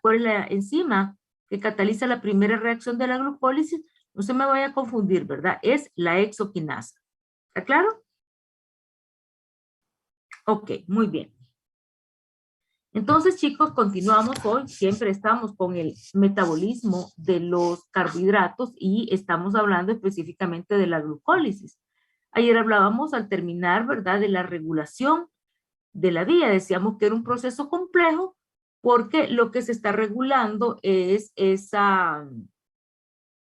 cuál es la enzima que cataliza la primera reacción de la glucólisis? No se me vaya a confundir, ¿verdad? Es la hexoquinasa. ¿Está claro? Ok, muy bien. Entonces, chicos, continuamos hoy. Siempre estamos con el metabolismo de los carbohidratos y estamos hablando específicamente de la glucólisis. Ayer hablábamos al terminar, ¿verdad?, de la regulación de la vía. Decíamos que era un proceso complejo porque lo que se está regulando es esa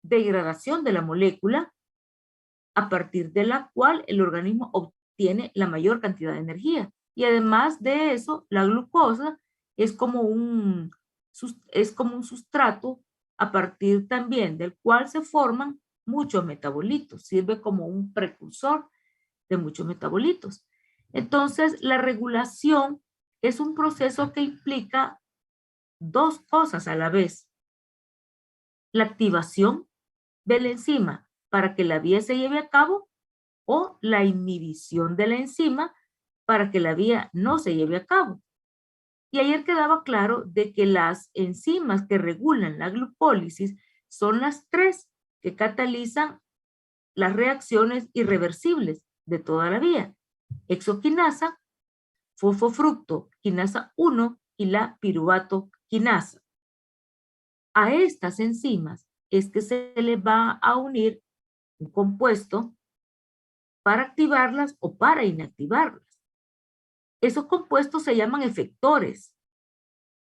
degradación de la molécula a partir de la cual el organismo obtiene la mayor cantidad de energía. Y además de eso, la glucosa es como un sustrato a partir también del cual se forman muchos metabolitos. Sirve como un precursor de muchos metabolitos. Entonces, la regulación es un proceso que implica dos cosas a la vez. La activación de la enzima para que la vía se lleve a cabo o la inhibición de la enzima para que la vía no se lleve a cabo. Y ayer quedaba claro de que las enzimas que regulan la glucólisis son las tres que catalizan las reacciones irreversibles de toda la vía: hexoquinasa, fosfofructoquinasa 1 y la piruvato quinasa. A estas enzimas es que se le va a unir un compuesto para activarlas o para inactivarlas. Esos compuestos se llaman efectores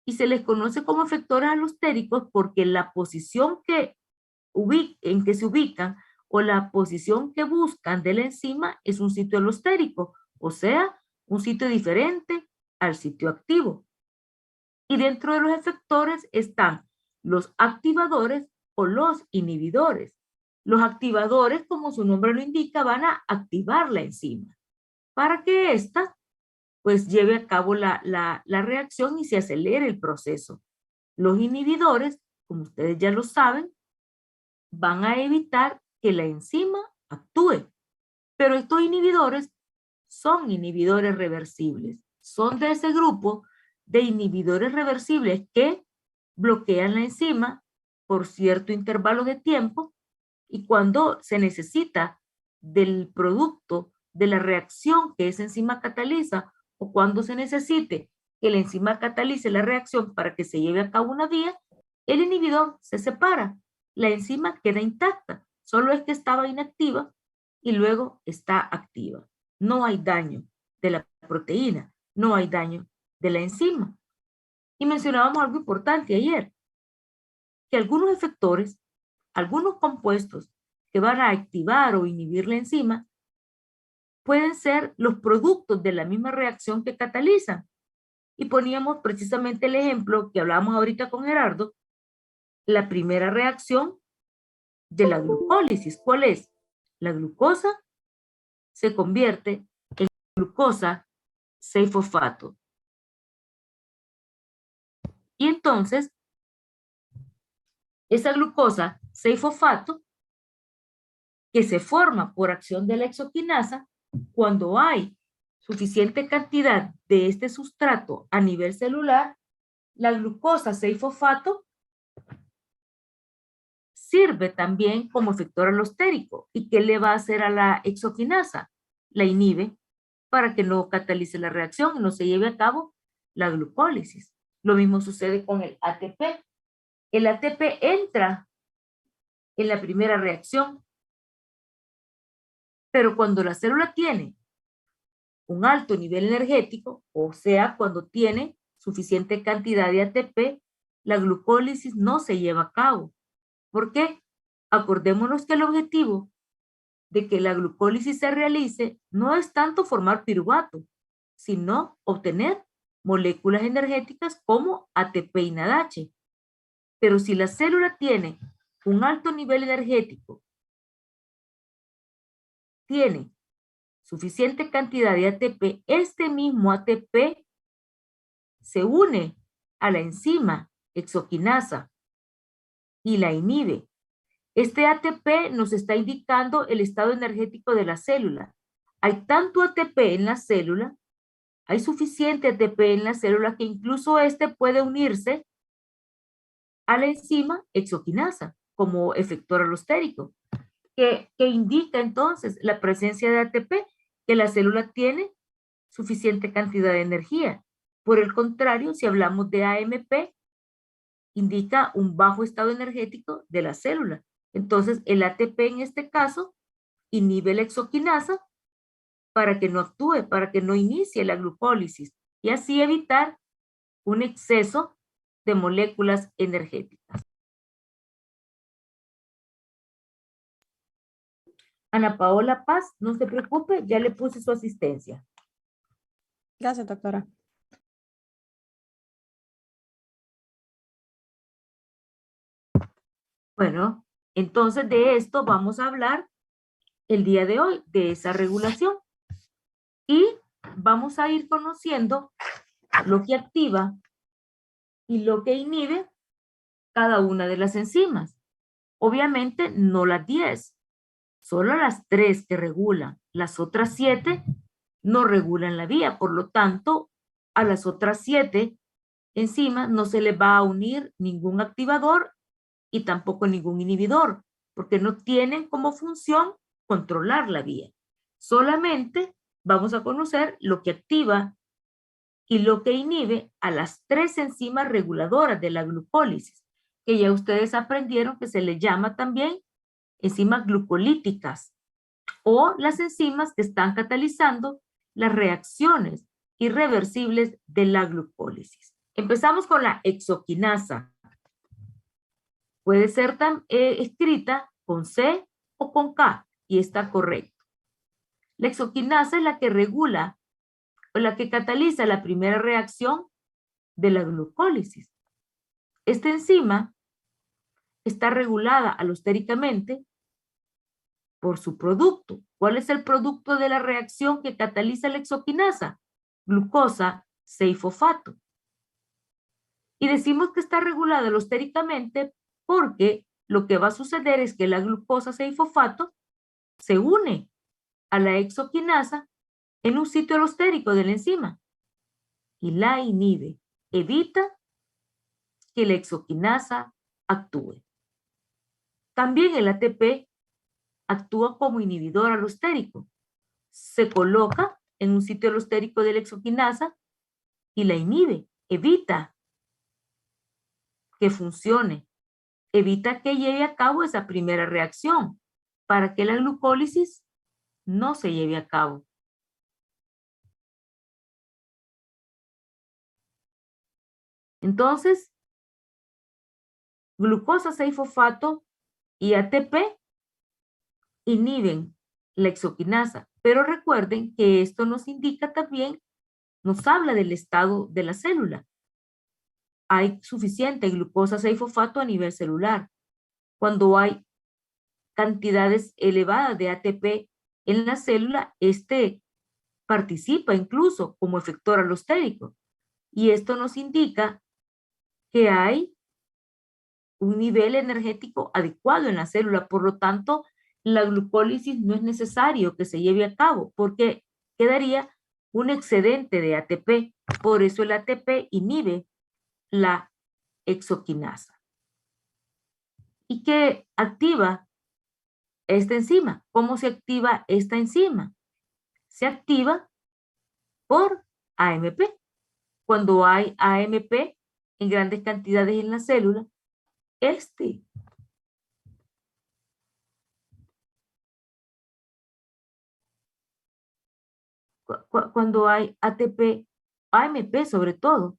y se les conoce como efectores alostéricos porque la posición en que se ubican o la posición que buscan de la enzima es un sitio alostérico, o sea, un sitio diferente al sitio activo. Y dentro de los efectores están los activadores o los inhibidores. Los activadores, como su nombre lo indica, van a activar la enzima para que ésta pues lleve a cabo la reacción y se acelere el proceso. Los inhibidores, como ustedes ya lo saben, van a evitar que la enzima actúe. Pero estos inhibidores son inhibidores reversibles. Son de ese grupo de inhibidores reversibles que bloquean la enzima por cierto intervalo de tiempo y cuando se necesita del producto de la reacción que esa enzima cataliza o cuando se necesite que la enzima catalice la reacción para que se lleve a cabo una vía, el inhibidor se separa. La enzima queda intacta, solo es que estaba inactiva y luego está activa. No hay daño de la proteína, no hay daño de la enzima. Y mencionábamos algo importante ayer, que algunos efectores, algunos compuestos que van a activar o inhibir la enzima, pueden ser los productos de la misma reacción que catalizan. Y poníamos precisamente el ejemplo que hablábamos ahorita con Gerardo, la primera reacción de la glucólisis. ¿Cuál es? La glucosa se convierte en glucosa 6-fosfato. Y entonces, esa glucosa 6-fosfato que se forma por acción de la hexoquinasa, cuando hay suficiente cantidad de este sustrato a nivel celular, la glucosa 6-fosfato sirve también como efector alostérico. ¿Y qué le va a hacer a la hexoquinasa? La inhibe para que no catalice la reacción y no se lleve a cabo la glucólisis. Lo mismo sucede con el ATP. El ATP entra en la primera reacción, pero cuando la célula tiene un alto nivel energético, o sea, cuando tiene suficiente cantidad de ATP, la glucólisis no se lleva a cabo. ¿Por qué? Acordémonos que el objetivo de que la glucólisis se realice no es tanto formar piruvato, sino obtener moléculas energéticas como ATP y NADH. Pero si la célula tiene un alto nivel energético, tiene suficiente cantidad de ATP, este mismo ATP se une a la enzima hexoquinasa y la inhibe. Este ATP nos está indicando el estado energético de la célula. Hay tanto ATP en la célula, hay suficiente ATP en la célula que incluso este puede unirse a la enzima exoquinasa como efector alostérico, que indica entonces la presencia de ATP, que la célula tiene suficiente cantidad de energía. Por el contrario, si hablamos de AMP, indica un bajo estado energético de la célula. Entonces, el ATP en este caso inhibe la exoquinasa para que no actúe, para que no inicie la glucólisis y así evitar un exceso de moléculas energéticas. Ana Paola Paz, no se preocupe, ya le puse su asistencia. Gracias, doctora. Bueno, entonces de esto vamos a hablar el día de hoy, de esa regulación. Y vamos a ir conociendo lo que activa y lo que inhibe cada una de las enzimas. Obviamente no las 10, solo las 3 que regulan. Las otras 7 no regulan la vía, por lo tanto, a las otras 7 enzimas no se les va a unir ningún activador y tampoco ningún inhibidor, porque no tienen como función controlar la vía. Solamente vamos a conocer lo que activa y lo que inhibe a las 3 enzimas reguladoras de la glucólisis, que ya ustedes aprendieron que se les llama también enzimas glucolíticas o las enzimas que están catalizando las reacciones irreversibles de la glucólisis. Empezamos con la exoquinasa. Puede ser escrita con C o con K y está correcto. La exoquinasa es la que regula o la que cataliza la primera reacción de la glucólisis. Esta enzima está regulada alostéricamente por su producto. ¿Cuál es el producto de la reacción que cataliza la exoquinasa? Glucosa 6-fosfato. Y decimos que está regulada alostéricamente porque lo que va a suceder es que la glucosa 6-fosfato se une a la exoquinasa en un sitio alostérico de la enzima y la inhibe, evita que la exoquinasa actúe. También el ATP actúa como inhibidor alostérico. Se coloca en un sitio alostérico de la exoquinasa y la inhibe, evita que funcione, evita que lleve a cabo esa primera reacción para que la glucólisis no se lleve a cabo. Entonces, glucosa 6-fosfato y ATP inhiben la exoquinasa, pero recuerden que esto nos indica también, nos habla del estado de la célula. Hay suficiente glucosa 6-fosfato a nivel celular. Cuando hay cantidades elevadas de ATP en la célula, este participa incluso como efector alostérico. Y esto nos indica que hay un nivel energético adecuado en la célula. Por lo tanto, la glucólisis no es necesario que se lleve a cabo porque quedaría un excedente de ATP. Por eso el ATP inhibe la exoquinasa. ¿Y qué activa esta enzima? ¿Cómo se activa esta enzima? Se activa por AMP. Cuando hay AMP en grandes cantidades en la célula, cuando hay ATP, AMP sobre todo,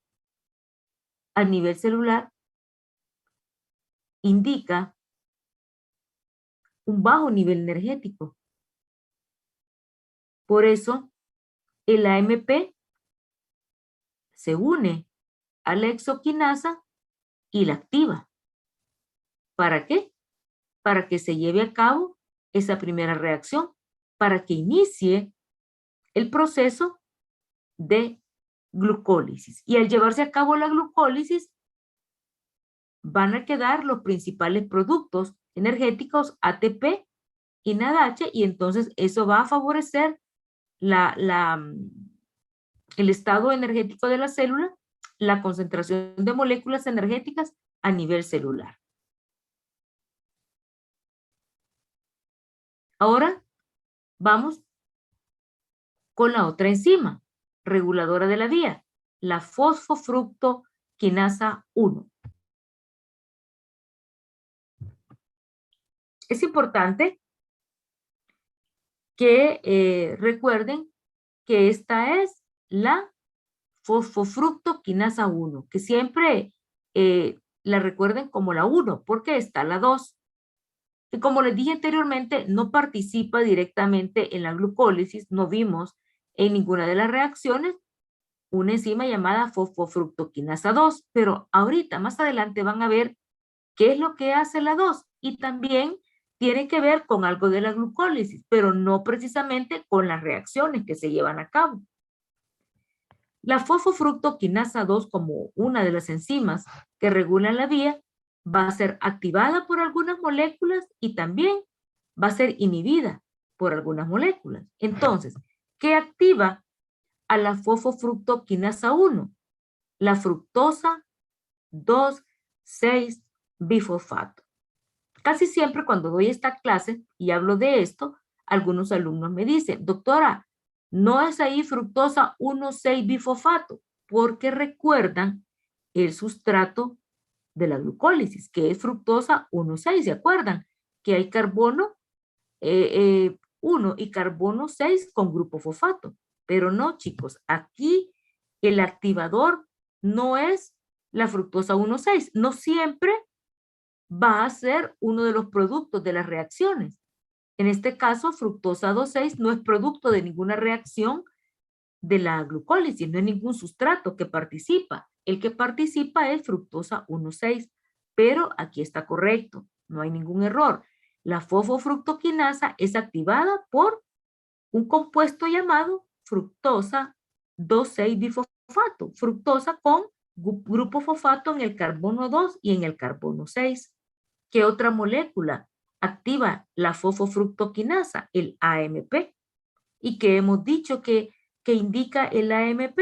a nivel celular, indica un bajo nivel energético. Por eso, el AMP se une a la exoquinasa y la activa. ¿Para qué? Para que se lleve a cabo esa primera reacción, para que inicie el proceso de glucólisis. Y al llevarse a cabo la glucólisis, van a quedar los principales productos energéticos ATP y NADH, y entonces eso va a favorecer el estado energético de la célula, la concentración de moléculas energéticas a nivel celular. Ahora vamos con la otra enzima reguladora de la vía, la fosfofructoquinasa 1. Es importante que recuerden que esta es la fosfofructoquinasa 1, que siempre la recuerden como la 1, porque está la 2. Y como les dije anteriormente, no participa directamente en la glucólisis, no vimos en ninguna de las reacciones una enzima llamada fosfofructoquinasa 2, pero ahorita, más adelante, van a ver qué es lo que hace la 2 y también tiene que ver con algo de la glucólisis, pero no precisamente con las reacciones que se llevan a cabo. La fosfofructoquinasa 2, como una de las enzimas que regulan la vía, va a ser activada por algunas moléculas y también va a ser inhibida por algunas moléculas. Entonces, ¿qué activa a la fosfofructoquinasa 1? La fructosa 2,6-bifosfato. Casi siempre cuando doy esta clase y hablo de esto, algunos alumnos me dicen, doctora, no es ahí fructosa 1,6-bifosfato, porque recuerdan el sustrato de la glucólisis, que es fructosa 1,6, ¿se acuerdan? Que hay carbono 1 y carbono 6 con grupo fosfato. Pero no, chicos, aquí el activador no es la fructosa 1,6. No siempre va a ser uno de los productos de las reacciones. En este caso, fructosa 2,6 no es producto de ninguna reacción de la glucólisis, no es ningún sustrato que participa. El que participa es fructosa 1,6, pero aquí está correcto, no hay ningún error. La fosfofructoquinasa es activada por un compuesto llamado fructosa 2,6-bifosfato, fructosa con grupo fosfato en el carbono 2 y en el carbono 6. ¿Qué otra molécula activa la fosfofructoquinasa? El AMP. ¿Y qué hemos dicho que indica el AMP?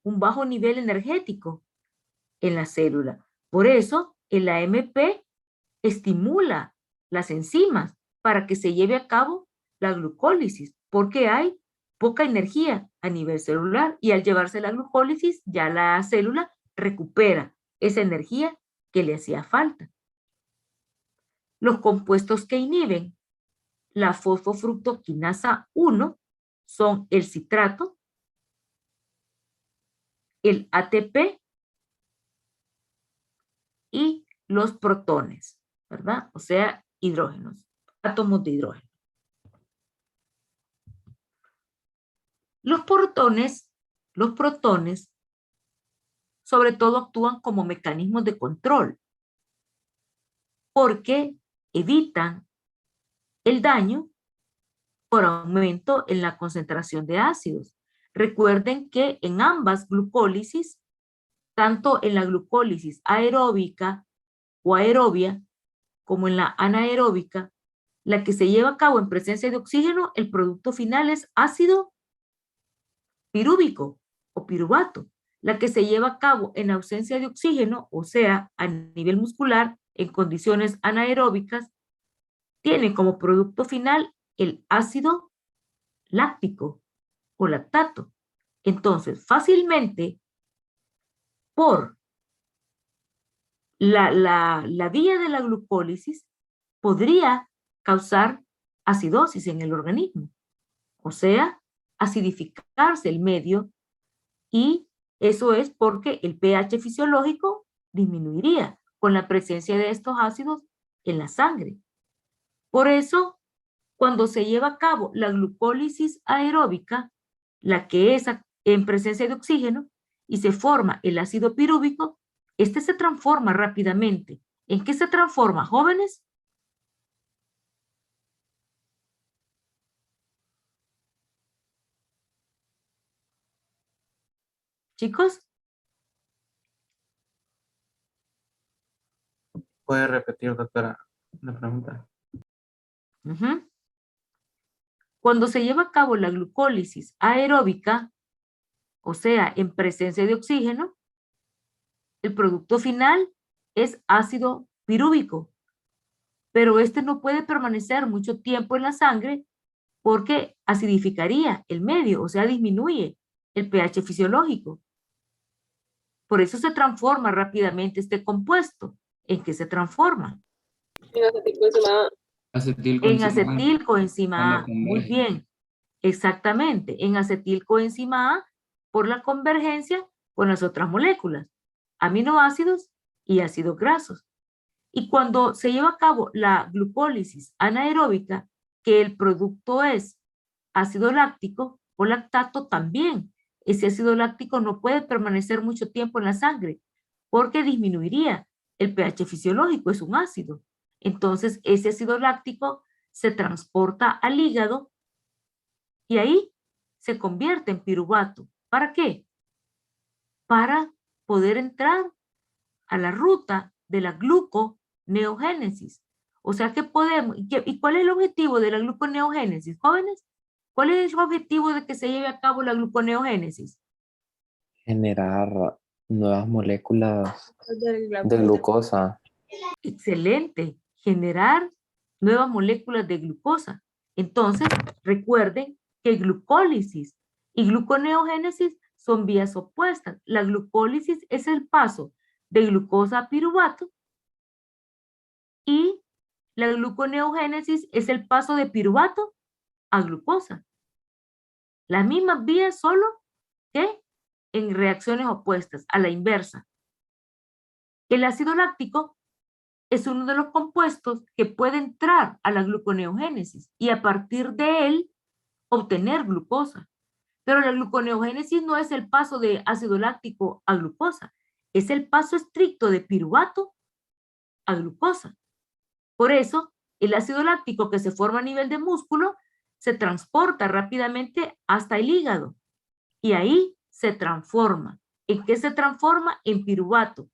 Un bajo nivel energético en la célula. Por eso, el AMP estimula las enzimas para que se lleve a cabo la glucólisis, porque hay poca energía a nivel celular y al llevarse la glucólisis, ya la célula recupera esa energía que le hacía falta. Los compuestos que inhiben la fosfofructoquinasa 1 son el citrato, el ATP y los protones, ¿verdad? O sea, hidrógenos, átomos de hidrógeno. Los protones, sobre todo actúan como mecanismos de control, porque evitan el daño por aumento en la concentración de ácidos. Recuerden que en ambas glucólisis, tanto en la glucólisis aeróbica o aerobia, como en la anaeróbica, la que se lleva a cabo en presencia de oxígeno, el producto final es ácido pirúvico o piruvato. La que se lleva a cabo en ausencia de oxígeno, o sea, a nivel muscular, en condiciones anaeróbicas, tiene como producto final el ácido láctico o lactato. Entonces, fácilmente, por la vía de la glucólisis, podría causar acidosis en el organismo, o sea, acidificarse el medio, y eso es porque el pH fisiológico disminuiría con la presencia de estos ácidos en la sangre. Por eso, cuando se lleva a cabo la glucólisis aeróbica, la que es en presencia de oxígeno, y se forma el ácido pirúvico, este se transforma rápidamente. ¿En qué se transforma, jóvenes? Chicos, ¿Puede repetir, doctora, la pregunta? Cuando se lleva a cabo la glucólisis aeróbica, o sea, en presencia de oxígeno, el producto final es ácido pirúvico, pero este no puede permanecer mucho tiempo en la sangre porque acidificaría el medio, o sea, disminuye el pH fisiológico. Por eso se transforma rápidamente este compuesto. ¿En qué se transforma? En acetilcoenzima A. Muy bien, exactamente, en acetilcoenzima A por la convergencia con las otras moléculas, aminoácidos y ácidos grasos. Y cuando se lleva a cabo la glucólisis anaeróbica, que el producto es ácido láctico o lactato también, ese ácido láctico no puede permanecer mucho tiempo en la sangre porque disminuiría el pH fisiológico, es un ácido. Entonces, ese ácido láctico se transporta al hígado y ahí se convierte en piruvato. ¿Para qué? Para poder entrar a la ruta de la gluconeogénesis. O sea que podemos, ¿y cuál es el objetivo de la gluconeogénesis, jóvenes? ¿Cuál es el objetivo de que se lleve a cabo la gluconeogénesis? Generar nuevas moléculas Del de glucosa. Excelente, generar nuevas moléculas de glucosa. Entonces, recuerden que glucólisis y gluconeogénesis son vías opuestas. La glucólisis es el paso de glucosa a piruvato y la gluconeogénesis es el paso de piruvato a glucosa. Las mismas vías, solo que en reacciones opuestas, a la inversa. El ácido láctico es uno de los compuestos que puede entrar a la gluconeogénesis y a partir de él obtener glucosa. Pero la gluconeogénesis no es el paso de ácido láctico a glucosa, es el paso estricto de piruvato a glucosa. Por eso, el ácido láctico que se forma a nivel de músculo se transporta rápidamente hasta el hígado y ahí se transforma. ¿En qué se transforma? En piruvato.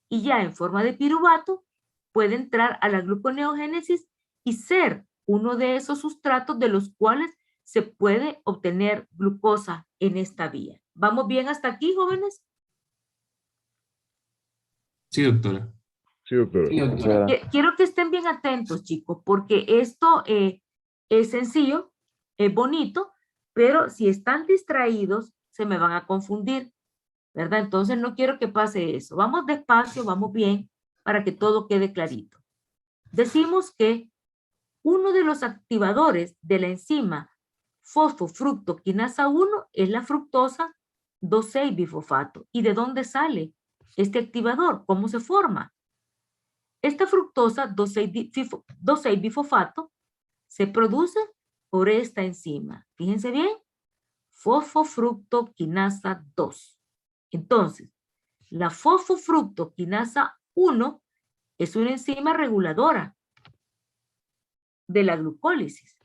Y ya en forma de piruvato puede entrar a la gluconeogénesis y ser uno de esos sustratos de los cuales se puede obtener glucosa en esta vía. ¿Vamos bien hasta aquí, jóvenes? Sí, doctora. Sí, doctora. Sí, doctora. Quiero que estén bien atentos, chicos, porque esto es sencillo, es bonito, pero si están distraídos, se me van a confundir, ¿verdad? Entonces no quiero que pase eso. Vamos despacio, vamos bien, para que todo quede clarito. Decimos que uno de los activadores de la enzima fosfofructoquinasa 1 es la fructosa 2,6-bifosfato. ¿Y de dónde sale este activador? ¿Cómo se forma? Esta fructosa 2,6-bifosfato se produce por esta enzima. Fíjense bien, fosfofructoquinasa 2. Entonces, la fosfofructoquinasa 1 es una enzima reguladora de la glucólisis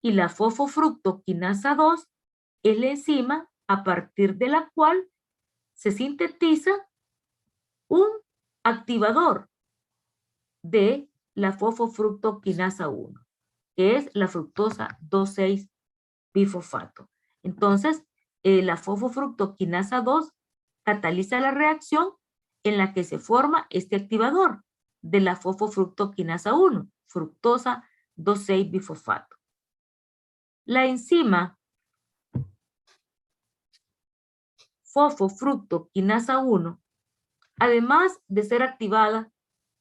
y la fosfofructoquinasa 2 es la enzima a partir de la cual se sintetiza un activador de la fosfofructoquinasa 1, que es la fructosa 2,6-bifosfato. Entonces, la fosfofructoquinasa 2 cataliza la reacción en la que se forma este activador de la fosfofructoquinasa 1, fructosa 2,6-bifosfato. La enzima fosfofructoquinasa 1, además de ser activada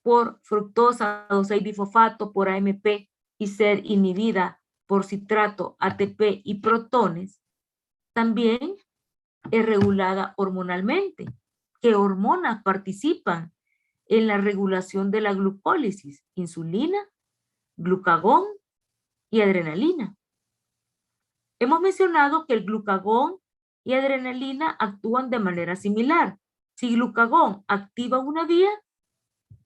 por fructosa 2,6-bifosfato, por AMP, y ser inhibida por citrato, ATP y protones, también es regulada hormonalmente. ¿Qué hormonas participan en la regulación de la glucólisis? Insulina, glucagón y adrenalina. Hemos mencionado que el glucagón y adrenalina actúan de manera similar. Si glucagón activa una vía,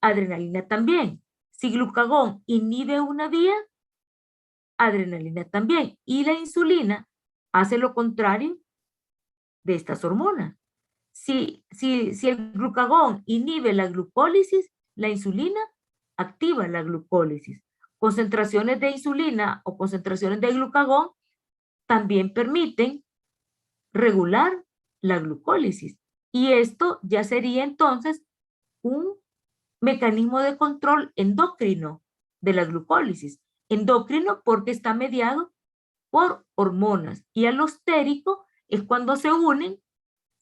adrenalina también. Si glucagón inhibe una vía, adrenalina también. Y la insulina hace lo contrario de estas hormonas. Si el glucagón inhibe la glucólisis, la insulina activa la glucólisis. Concentraciones de insulina o concentraciones de glucagón también permiten regular la glucólisis. Y esto ya sería entonces un mecanismo de control endocrino de la glucólisis. Endocrino porque está mediado por hormonas, y alostérico es cuando se unen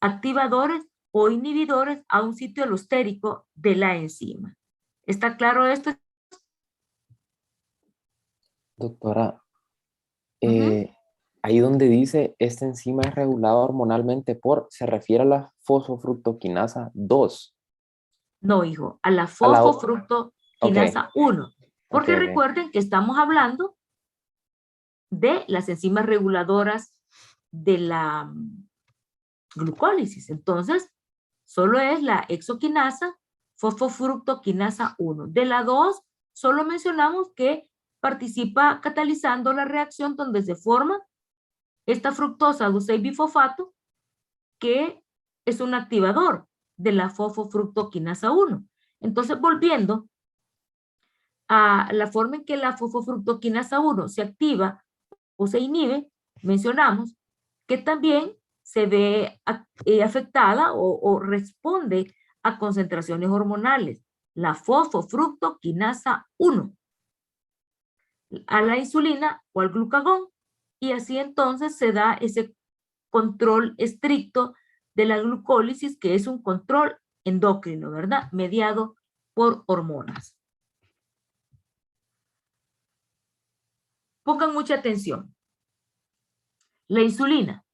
activadores o inhibidores a un sitio alostérico de la enzima. ¿Está claro esto? Doctora, Ujú. ahí donde dice esta enzima es regulada hormonalmente por, se refiere a la fosfofructoquinasa 2. No, hijo, a la A la, fosfofructoquinasa 1. ok, Porque ok. recuerden que estamos hablando de las enzimas reguladoras de la glucólisis. Entonces, solo es la exoquinasa, fosfofructoquinasa 1. De la 2, solo mencionamos que participa catalizando la reacción donde se forma esta fructosa 2,6-bifosfato, que es un activador de la fosfofructoquinasa 1. Entonces, volviendo a la forma en que la fosfofructoquinasa 1 se activa o se inhibe, mencionamos que también se ve afectada o responde a concentraciones hormonales, la fosfofructoquinasa 1, a la insulina o al glucagón, y así entonces se da ese control estricto de la glucólisis, que es un control endocrino, ¿verdad? Mediado por hormonas. Pongan mucha atención. La insulina.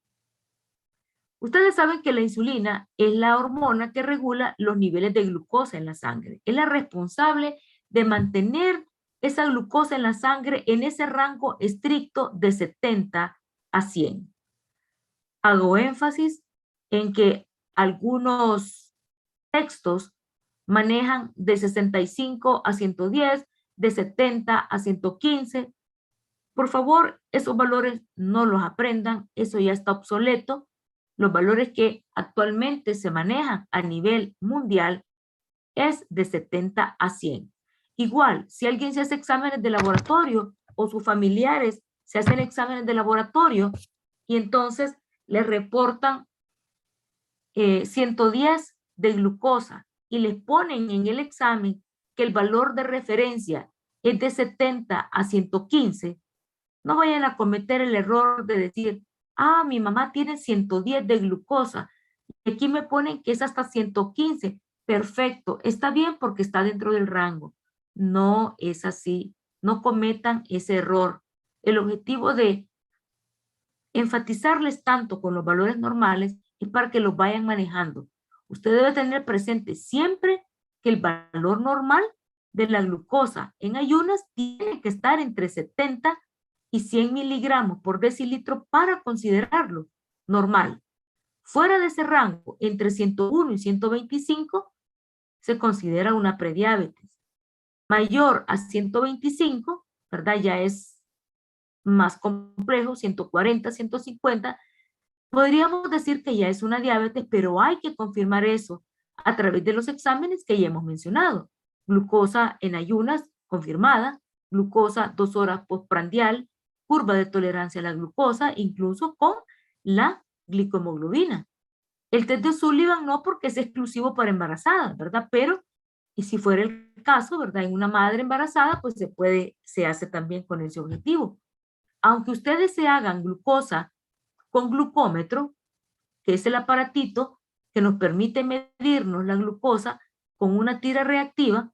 Ustedes saben que la insulina es la hormona que regula los niveles de glucosa en la sangre. Es la responsable de mantener esa glucosa en la sangre en ese rango estricto de 70 a 100. Hago énfasis en que algunos textos manejan de 65 a 110, de 70 a 115. Por favor, esos valores no los aprendan, eso ya está obsoleto. Los valores que actualmente se manejan a nivel mundial es de 70 a 100. Igual, si alguien se hace exámenes de laboratorio o sus familiares se hacen exámenes de laboratorio y entonces les reportan 110 de glucosa y les ponen en el examen que el valor de referencia es de 70 a 115, no vayan a cometer el error de decir, ah, mi mamá tiene 110 de glucosa y aquí me ponen que es hasta 115. Perfecto, está bien porque está dentro del rango. No es así. No cometan ese error. El objetivo de enfatizarles tanto con los valores normales es para que los vayan manejando. Usted debe tener presente siempre que el valor normal de la glucosa en ayunas tiene que estar entre 70 y 100 miligramos por decilitro para considerarlo normal. Fuera de ese rango, entre 101 y 125, se considera una prediabetes. Mayor a 125, ¿verdad? Ya es más complejo, 140, 150. Podríamos decir que ya es una diabetes, pero hay que confirmar eso a través de los exámenes que ya hemos mencionado. Glucosa en ayunas confirmada, glucosa 2 horas postprandial, curva de tolerancia a la glucosa, incluso con la glicohemoglobina. El test de Sullivan no, porque es exclusivo para embarazadas, ¿verdad? Pero, y si fuera el caso, ¿verdad? En una madre embarazada, pues se hace también con ese objetivo. Aunque ustedes se hagan glucosa con glucómetro, que es el aparatito que nos permite medirnos la glucosa con una tira reactiva,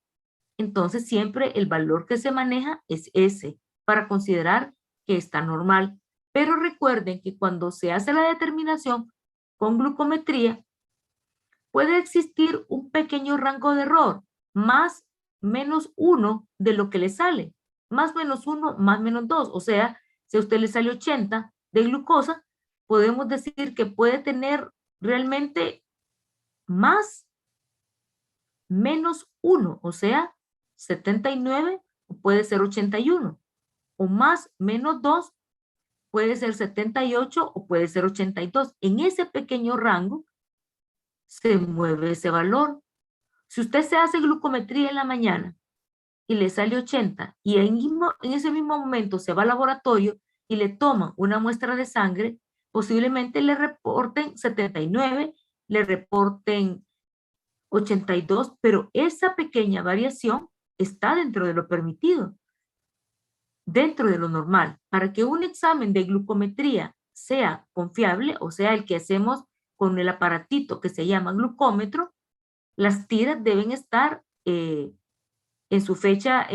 entonces siempre el valor que se maneja es ese, para considerar que está normal. Pero recuerden que cuando se hace la determinación con glucometría, puede existir un pequeño rango de error, más menos 1 de lo que le sale, más menos 1, más menos 2. O sea, si a usted le sale 80 de glucosa, podemos decir que puede tener realmente más menos 1, o sea, 79 o puede ser 81, o más menos 2 puede ser 78 o puede ser 82. En ese pequeño rango se mueve ese valor. Si usted se hace glucometría en la mañana y le sale 80 y en ese mismo momento se va al laboratorio y le toman una muestra de sangre, posiblemente le reporten 79, le reporten 82, pero esa pequeña variación está dentro de lo permitido, dentro de lo normal. Para que un examen de glucometría sea confiable, o sea, el que hacemos con el aparatito que se llama glucómetro, las tiras deben estar en su fecha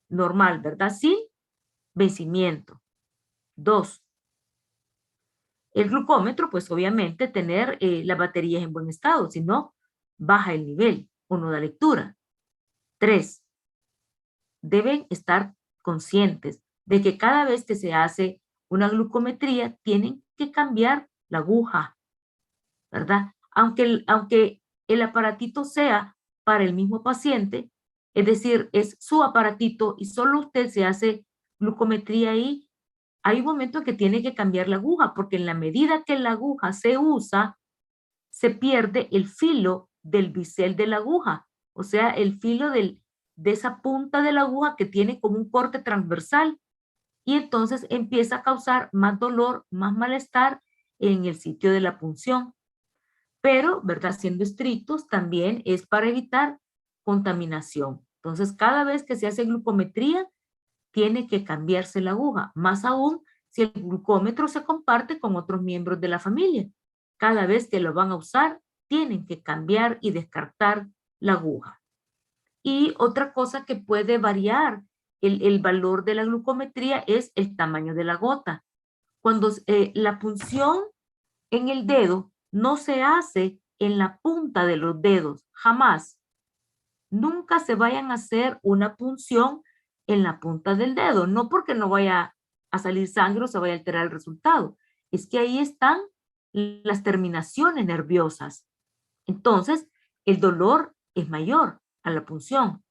normal, ¿verdad? Sin vencimiento. 2. El glucómetro, pues obviamente tener las baterías en buen estado, si no, baja el nivel o no da lectura. 3. Deben estar conscientes de que cada vez que se hace una glucometría, tienen que cambiar la aguja, ¿verdad? Aunque el aparatito sea para el mismo paciente, es decir, es su aparatito y solo usted se hace glucometría ahí, hay un momento en que tiene que cambiar la aguja, porque en la medida que la aguja se usa, se pierde el filo del bisel de la aguja, o sea, el filo de esa punta de la aguja que tiene como un corte transversal, y entonces empieza a causar más dolor, más malestar en el sitio de la punción. Pero, ¿verdad? Siendo estrictos, también es para evitar contaminación. Entonces, cada vez que se hace glucometría, tiene que cambiarse la aguja, más aún si el glucómetro se comparte con otros miembros de la familia. Cada vez que lo van a usar, tienen que cambiar y descartar la aguja. Y otra cosa que puede variar el valor de la glucometría es el tamaño de la gota. Cuando la punción en el dedo no se hace en la punta de los dedos, jamás. Nunca se vayan a hacer una punción en la punta del dedo, no porque no vaya a salir sangre o se vaya a alterar el resultado, es que ahí están las terminaciones nerviosas. Entonces, el dolor es mayor a la punción.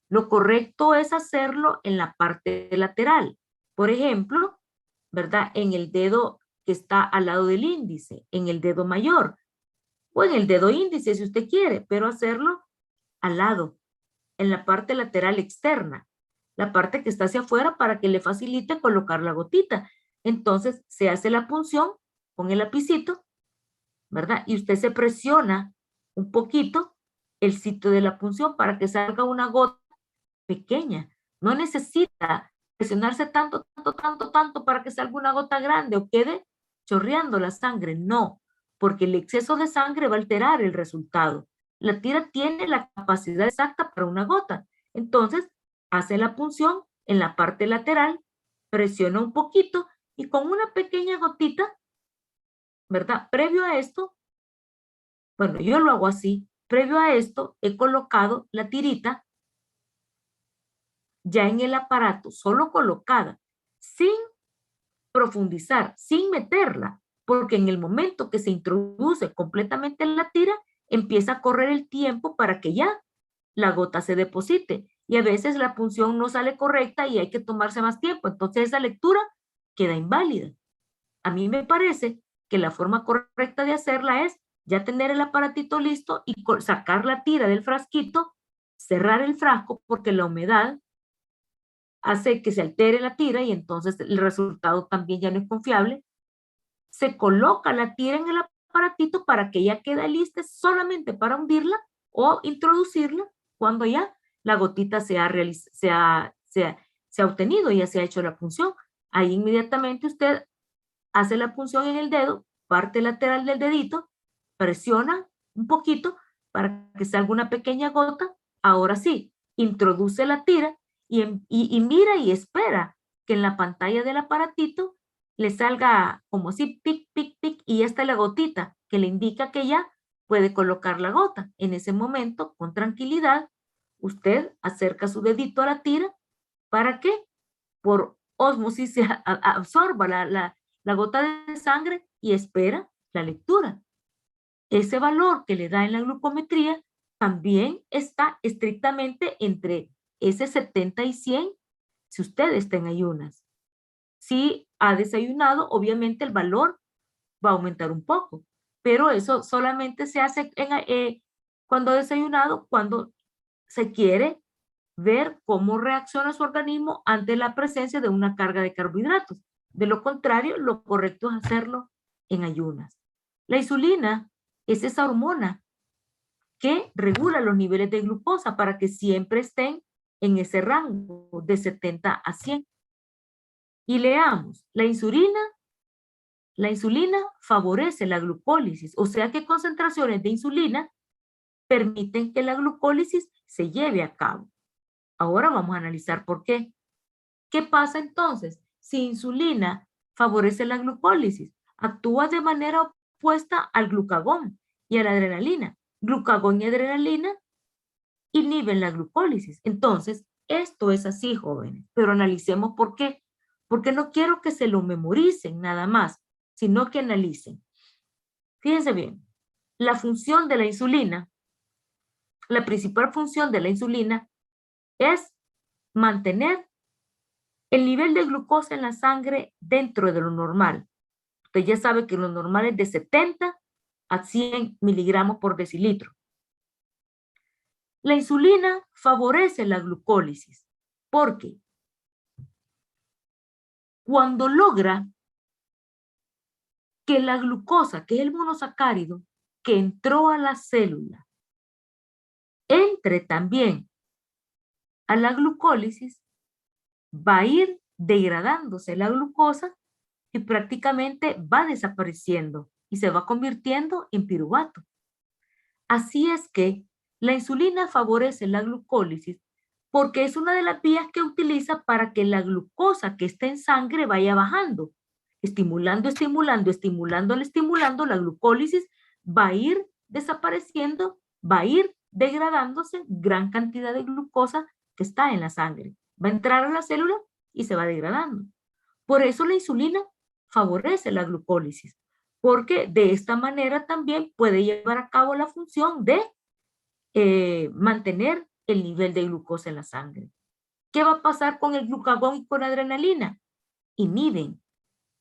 Lo correcto es hacerlo en la parte lateral. Por ejemplo, ¿verdad? En el dedo que está al lado del índice, en el dedo mayor, o en el dedo índice si usted quiere, pero hacerlo al lado, en la parte lateral externa, la parte que está hacia afuera para que le facilite colocar la gotita. Entonces se hace la punción con el lapicito, ¿verdad? Y usted se presiona un poquito el sitio de la punción para que salga una gota pequeña. No necesita presionarse tanto para que salga una gota grande o quede chorreando la sangre. No, porque el exceso de sangre va a alterar el resultado. La tira tiene la capacidad exacta para una gota. Entonces, hace la punción en la parte lateral, presiona un poquito y con una pequeña gotita, ¿verdad? Previo a esto, bueno, yo lo hago así, previo a esto he colocado la tirita ya en el aparato, solo colocada, sin profundizar, sin meterla, porque en el momento que se introduce completamente la tira, empieza a correr el tiempo para que ya la gota se deposite. Y a veces la punción no sale correcta y hay que tomarse más tiempo. Entonces esa lectura queda inválida. A mí me parece que la forma correcta de hacerla es ya tener el aparatito listo y sacar la tira del frasquito, cerrar el frasco porque la humedad hace que se altere la tira y entonces el resultado también ya no es confiable. Se coloca la tira en el aparatito para que ya quede lista solamente para hundirla o introducirla cuando ya la gotita se ha obtenido, ya se ha hecho la punción. Ahí inmediatamente usted hace la punción en el dedo, parte lateral del dedito, presiona un poquito para que salga una pequeña gota. Ahora sí, introduce la tira y mira y espera que en la pantalla del aparatito le salga como así, pic, pic, pic, y ya está la gotita que le indica que ya puede colocar la gota. En ese momento, con tranquilidad, usted acerca su dedito a la tira para que por ósmosis se absorba la gota de sangre y espera la lectura. Ese valor que le da en la glucometría también está estrictamente entre ese 70 y 100 si usted está en ayunas. Si ha desayunado, obviamente el valor va a aumentar un poco, pero eso solamente se hace cuando ha desayunado, cuando se quiere ver cómo reacciona su organismo ante la presencia de una carga de carbohidratos. De lo contrario, lo correcto es hacerlo en ayunas. La insulina es esa hormona que regula los niveles de glucosa para que siempre estén en ese rango de 70 a 100. Y leamos, la insulina favorece la glucólisis, o sea que concentraciones de insulina permiten que la glucólisis se lleve a cabo. Ahora vamos a analizar por qué. ¿Qué pasa entonces? Si insulina favorece la glucólisis, actúa de manera opuesta al glucagón y a la adrenalina. Glucagón y adrenalina inhiben la glucólisis. Entonces, esto es así, jóvenes, pero analicemos por qué. Porque no quiero que se lo memoricen nada más, sino que analicen. Fíjense bien, la función de la insulina, la principal función de la insulina es mantener el nivel de glucosa en la sangre dentro de lo normal. Usted ya sabe que lo normal es de 70 a 100 miligramos por decilitro. La insulina favorece la glucólisis porque cuando logra que la glucosa, que es el monosacárido que entró a la célula, entre también a la glucólisis, va a ir degradándose la glucosa y prácticamente va desapareciendo y se va convirtiendo en piruvato. Así es que la insulina favorece la glucólisis porque es una de las vías que utiliza para que la glucosa que está en sangre vaya bajando. Estimulando, la glucólisis va a ir desapareciendo, va a ir degradándose gran cantidad de glucosa que está en la sangre. Va a entrar a la célula y se va degradando. Por eso la insulina favorece la glucólisis, porque de esta manera también puede llevar a cabo la función de mantener el nivel de glucosa en la sangre. ¿Qué va a pasar con el glucagón y con la adrenalina? Inhiben.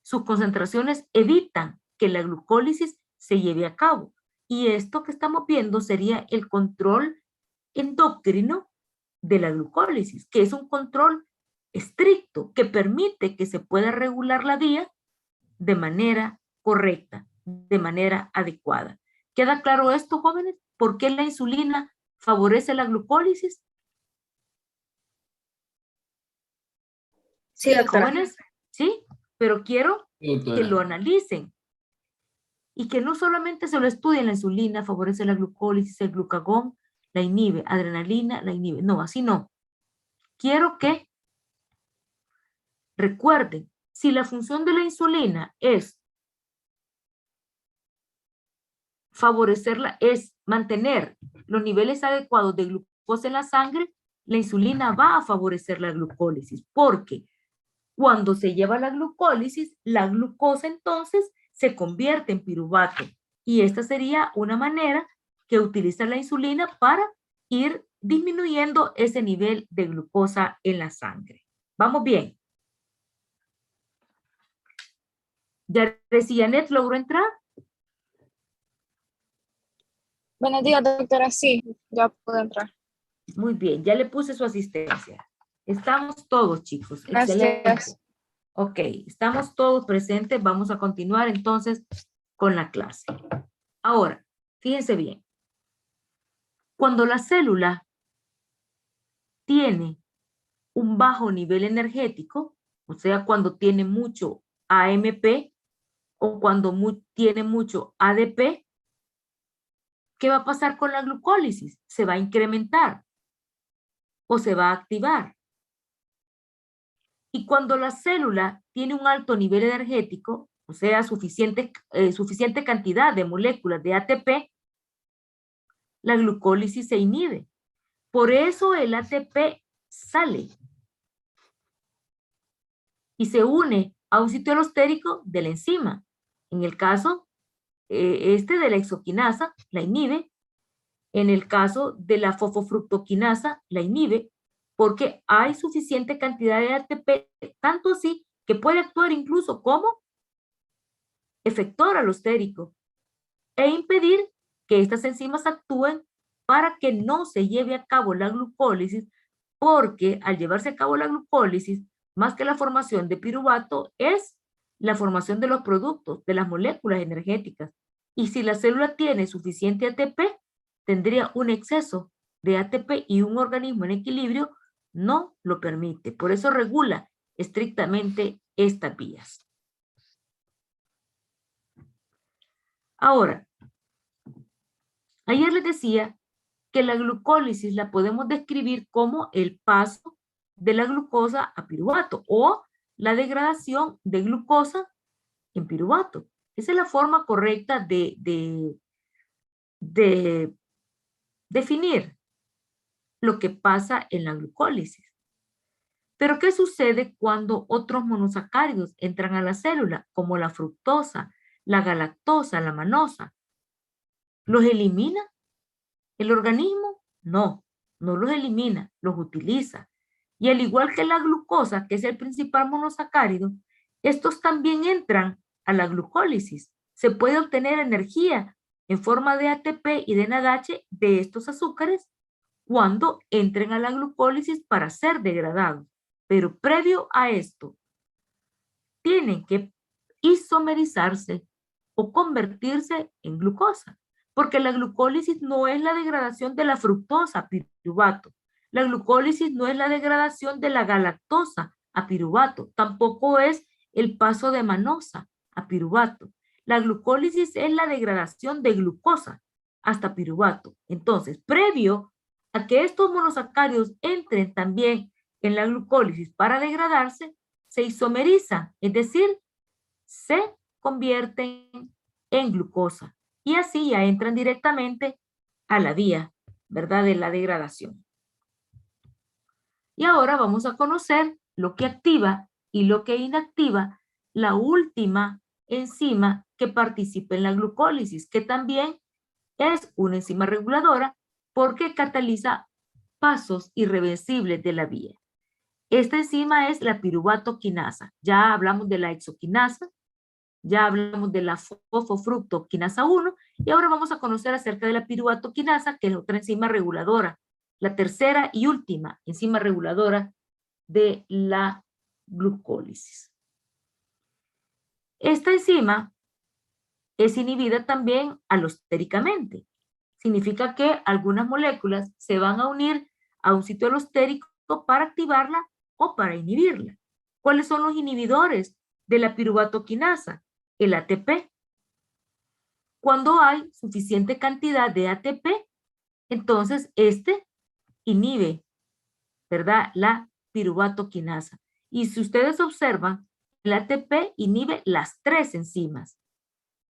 Sus concentraciones evitan que la glucólisis se lleve a cabo. Y esto que estamos viendo sería el control endocrino de la glucólisis, que es un control estricto que permite que se pueda regular la vía de manera correcta, de manera adecuada. ¿Queda claro esto, jóvenes? ¿Por qué la insulina favorece la glucólisis? Sí, doctora. Jóvenes, sí, pero quiero que lo analicen y que no solamente se lo estudien. La insulina favorece la glucólisis, el glucagón la inhibe, adrenalina la inhibe. No, así no. Quiero que recuerden, si la función de la insulina es favorecerla, es mantener los niveles adecuados de glucosa en la sangre, la insulina va a favorecer la glucólisis, porque cuando se lleva la glucólisis, la glucosa entonces se convierte en piruvato. Y esta sería una manera que utiliza la insulina para ir disminuyendo ese nivel de glucosa en la sangre. ¿Vamos bien? ¿Ya decía Janet logró entrar? Buenos días, doctora. Sí, ya puedo entrar. Muy bien, ya le puse su asistencia. Estamos todos, chicos. Gracias. Excelente. Ok, estamos todos presentes. Vamos a continuar entonces con la clase. Ahora, fíjense bien. Cuando la célula tiene un bajo nivel energético, o sea, cuando tiene mucho AMP o cuando tiene mucho ADP, ¿qué va a pasar con la glucólisis? Se va a incrementar o se va a activar. Y cuando la célula tiene un alto nivel energético, o sea, suficiente cantidad de moléculas de ATP, la glucólisis se inhibe. Por eso el ATP sale y se une a un sitio alostérico de la enzima. En el caso de la hexoquinasa, la inhibe. En el caso de la fosfofructoquinasa, la inhibe, porque hay suficiente cantidad de ATP, tanto así que puede actuar incluso como efector alostérico e impedir que estas enzimas actúen para que no se lleve a cabo la glucólisis, porque al llevarse a cabo la glucólisis, más que la formación de piruvato, es la formación de los productos, de las moléculas energéticas. Y si la célula tiene suficiente ATP, tendría un exceso de ATP y un organismo en equilibrio no lo permite. Por eso regula estrictamente estas vías. Ahora, ayer les decía que la glucólisis la podemos describir como el paso de la glucosa a piruvato o la degradación de glucosa en piruvato. Esa es la forma correcta de definir lo que pasa en la glucólisis. Pero ¿qué sucede cuando otros monosacáridos entran a la célula, como la fructosa, la galactosa, la manosa? ¿Los elimina el organismo? No, no los elimina, los utiliza. Y al igual que la glucosa, que es el principal monosacárido, estos también entran a la glucólisis. Se puede obtener energía en forma de ATP y de NADH de estos azúcares cuando entren a la glucólisis para ser degradados. Pero previo a esto, tienen que isomerizarse o convertirse en glucosa, porque la glucólisis no es la degradación de la fructosa a piruvato, la glucólisis no es la degradación de la galactosa a piruvato, tampoco es el paso de manosa a piruvato. La glucólisis es la degradación de glucosa hasta piruvato. Entonces, previo a que estos monosacáridos entren también en la glucólisis para degradarse, se isomerizan, es decir, se convierten en glucosa y así ya entran directamente a la vía, ¿verdad?, de la degradación. Y ahora vamos a conocer lo que activa y lo que inactiva la última enzima que participa en la glucólisis, que también es una enzima reguladora porque cataliza pasos irreversibles de la vía. Esta enzima es la piruvato quinasa. Ya hablamos de la exoquinasa, ya hablamos de la fosfofructoquinasa 1 y ahora vamos a conocer acerca de la piruvato quinasa, que es otra enzima reguladora, la tercera y última enzima reguladora de la glucólisis. Esta enzima es inhibida también alostéricamente. Significa que algunas moléculas se van a unir a un sitio alostérico para activarla o para inhibirla. ¿Cuáles son los inhibidores de la piruvato quinasa? El ATP. Cuando hay suficiente cantidad de ATP, entonces este inhibe, ¿verdad?, la piruvato quinasa. Y si ustedes observan, el ATP inhibe las tres enzimas.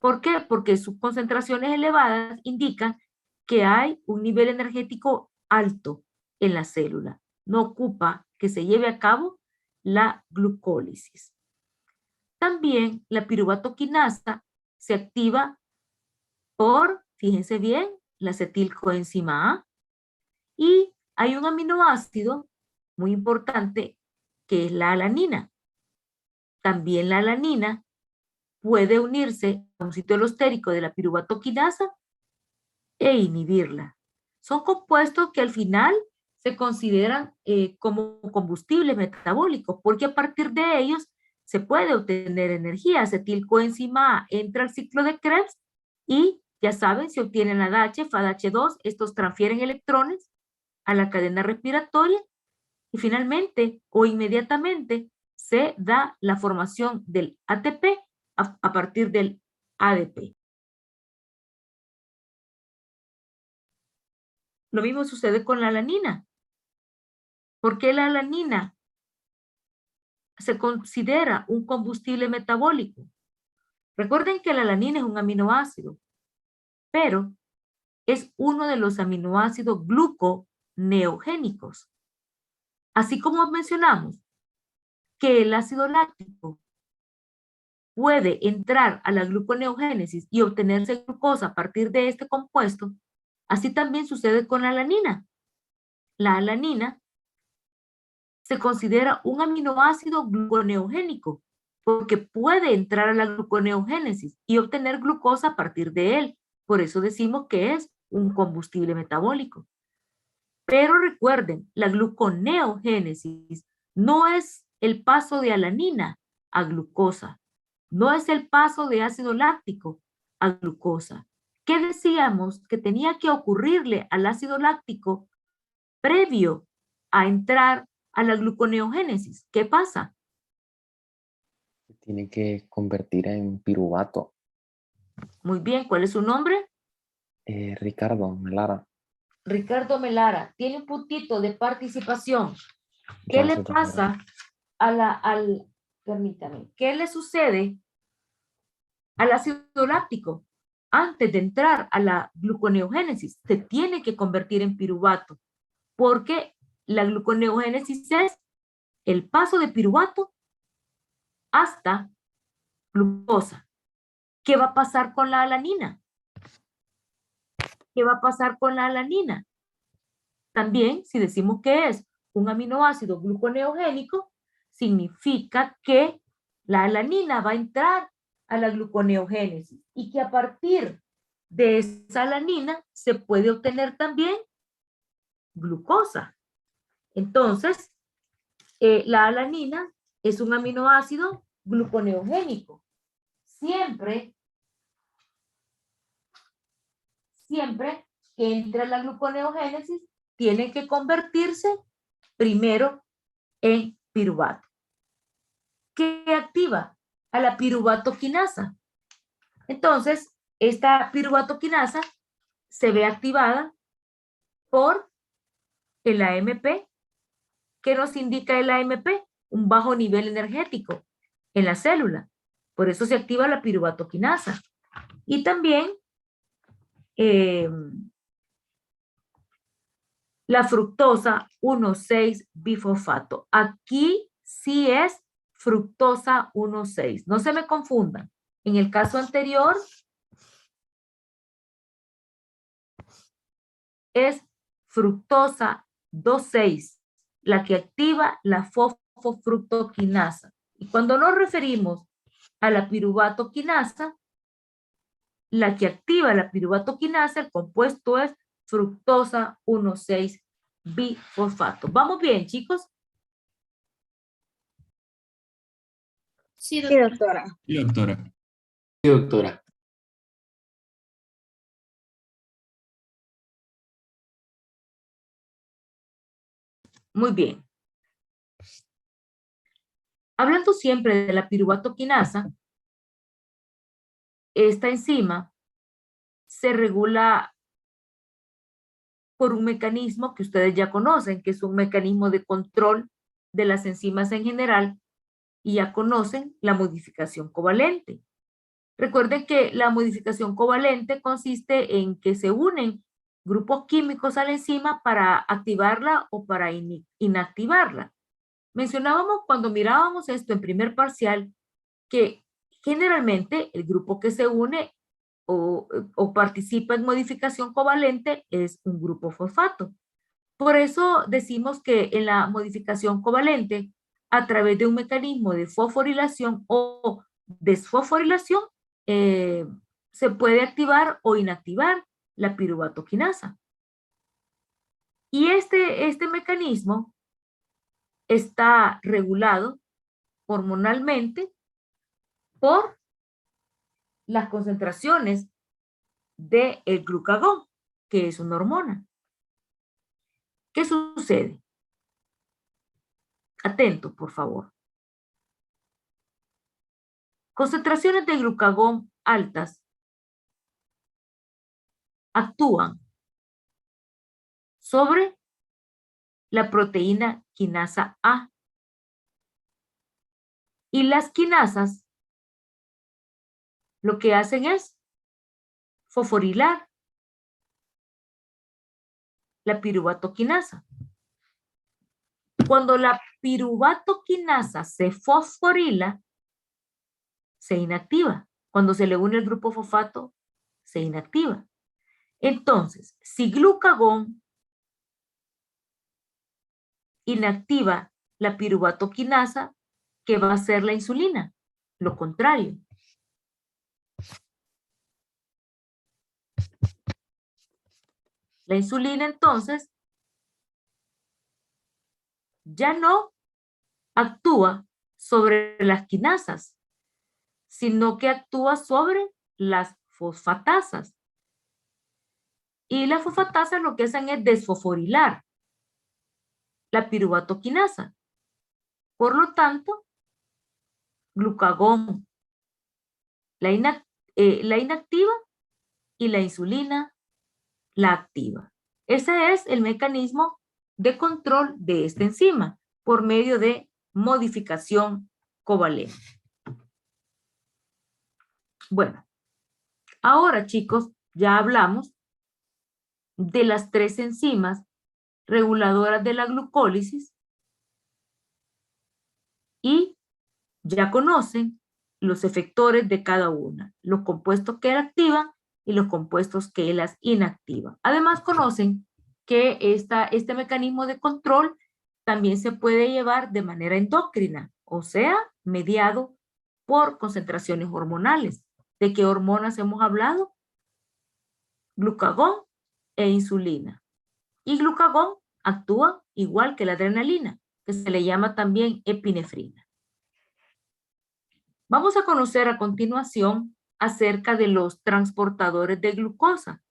¿Por qué? Porque sus concentraciones elevadas indican que hay un nivel energético alto en la célula. No ocupa que se lleve a cabo la glucólisis. También la piruvato quinasa se activa por, fíjense bien, la acetilcoenzima A. Y hay un aminoácido muy importante que es la alanina. También la alanina puede unirse a un sitio alostérico de la piruvato quinasa e inhibirla. Son compuestos que al final se consideran como combustibles metabólicos, porque a partir de ellos se puede obtener energía. Acetilcoenzima A entra al ciclo de Krebs y ya saben, se obtiene NADH, FADH2, estos transfieren electrones a la cadena respiratoria y finalmente o inmediatamente se da la formación del ATP a partir del ADP. Lo mismo sucede con la alanina. ¿Por qué la alanina se considera un combustible metabólico? Recuerden que la alanina es un aminoácido, pero es uno de los aminoácidos gluconeogénicos. Así como mencionamos que el ácido láctico puede entrar a la gluconeogénesis y obtenerse glucosa a partir de este compuesto, así también sucede con la alanina. La alanina se considera un aminoácido gluconeogénico porque puede entrar a la gluconeogénesis y obtener glucosa a partir de él. Por eso decimos que es un combustible metabólico. Pero recuerden, la gluconeogénesis no es el paso de alanina a glucosa, no es el paso de ácido láctico a glucosa. ¿qué decíamos que tenía que ocurrirle al ácido láctico previo a entrar a la gluconeogénesis? ¿Qué pasa? Se tiene que convertir en piruvato. Muy bien, ¿cuál es su nombre? Ricardo Melara. Ricardo Melara. Tiene un puntito de participación. ¿Qué le Gracias, doctora. pasa permítame, qué le sucede al ácido láctico? Antes de entrar a la gluconeogénesis, se tiene que convertir en piruvato, porque la gluconeogénesis es el paso de piruvato hasta glucosa. ¿Qué va a pasar con la alanina? ¿Qué va a pasar con la alanina? También, si decimos que es un aminoácido gluconeogénico, significa que la alanina va a entrar a la gluconeogénesis y que a partir de esa alanina se puede obtener también glucosa. Entonces, la alanina es un aminoácido gluconeogénico. Siempre que entra la gluconeogénesis, tiene que convertirse primero en piruvato. ¿Qué activa? A la piruvatoquinasa. Entonces, esta piruvatoquinasa se ve activada por el AMP. ¿Qué nos indica el AMP? Un bajo nivel energético en la célula. Por eso se activa la piruvatoquinasa. Y también la fructosa 1,6-bifosfato. Aquí sí es fructosa 1,6. No se me confundan. En el caso anterior es fructosa 2,6, la que activa la fosfofructoquinasa. Y cuando nos referimos a la piruvatoquinasa, la que activa la piruvatoquinasa, el compuesto es fructosa 1,6-bifosfato. ¿Vamos bien, chicos? Sí, Sí, doctora. doctora. Sí, doctora. Sí, doctora. Muy bien. Hablando siempre de la piruvatoquinasa, esta enzima se regula por un mecanismo que ustedes ya conocen, que es un mecanismo de control de las enzimas en general, y ya conocen la modificación covalente. Recuerden que la modificación covalente consiste en que se unen grupos químicos a la enzima para activarla o para inactivarla. Mencionábamos cuando mirábamos esto en primer parcial que generalmente el grupo que se une o participa en modificación covalente es un grupo fosfato. Por eso decimos que en la modificación covalente, a través de un mecanismo de fosforilación o desfosforilación, se puede activar o inactivar la piruvatoquinasa. Y este mecanismo está regulado hormonalmente por las concentraciones del glucagón, que es una hormona. ¿Qué sucede? Atento, por favor. Concentraciones de glucagón altas actúan sobre la proteína quinasa A. Y las quinasas lo que hacen es fosforilar la piruvatoquinasa. Cuando la piruvatoquinasa se fosforila, se inactiva. Cuando se le une el grupo fosfato, se inactiva. Entonces, si glucagón inactiva la piruvatoquinasa, ¿qué va a hacer la insulina? Lo contrario. La insulina, entonces, ya no actúa sobre las quinasas, sino que actúa sobre las fosfatasas. Y las fosfatasas lo que hacen es desfosforilar la piruvatoquinasa. Por lo tanto, glucagón la inactiva y la insulina la activa. Ese es el mecanismo de control de esta enzima por medio de modificación covalente. Bueno, ahora chicos, ya hablamos de las 3 enzimas reguladoras de la glucólisis y ya conocen los efectores de cada una, los compuestos que la activan y los compuestos que las inactivan. Además conocen que este mecanismo de control también se puede llevar de manera endocrina, o sea, mediado por concentraciones hormonales. ¿De qué hormonas hemos hablado? Glucagón e insulina. Y glucagón actúa igual que la adrenalina, que se le llama también epinefrina. Vamos a conocer a continuación acerca de los transportadores de glucosa,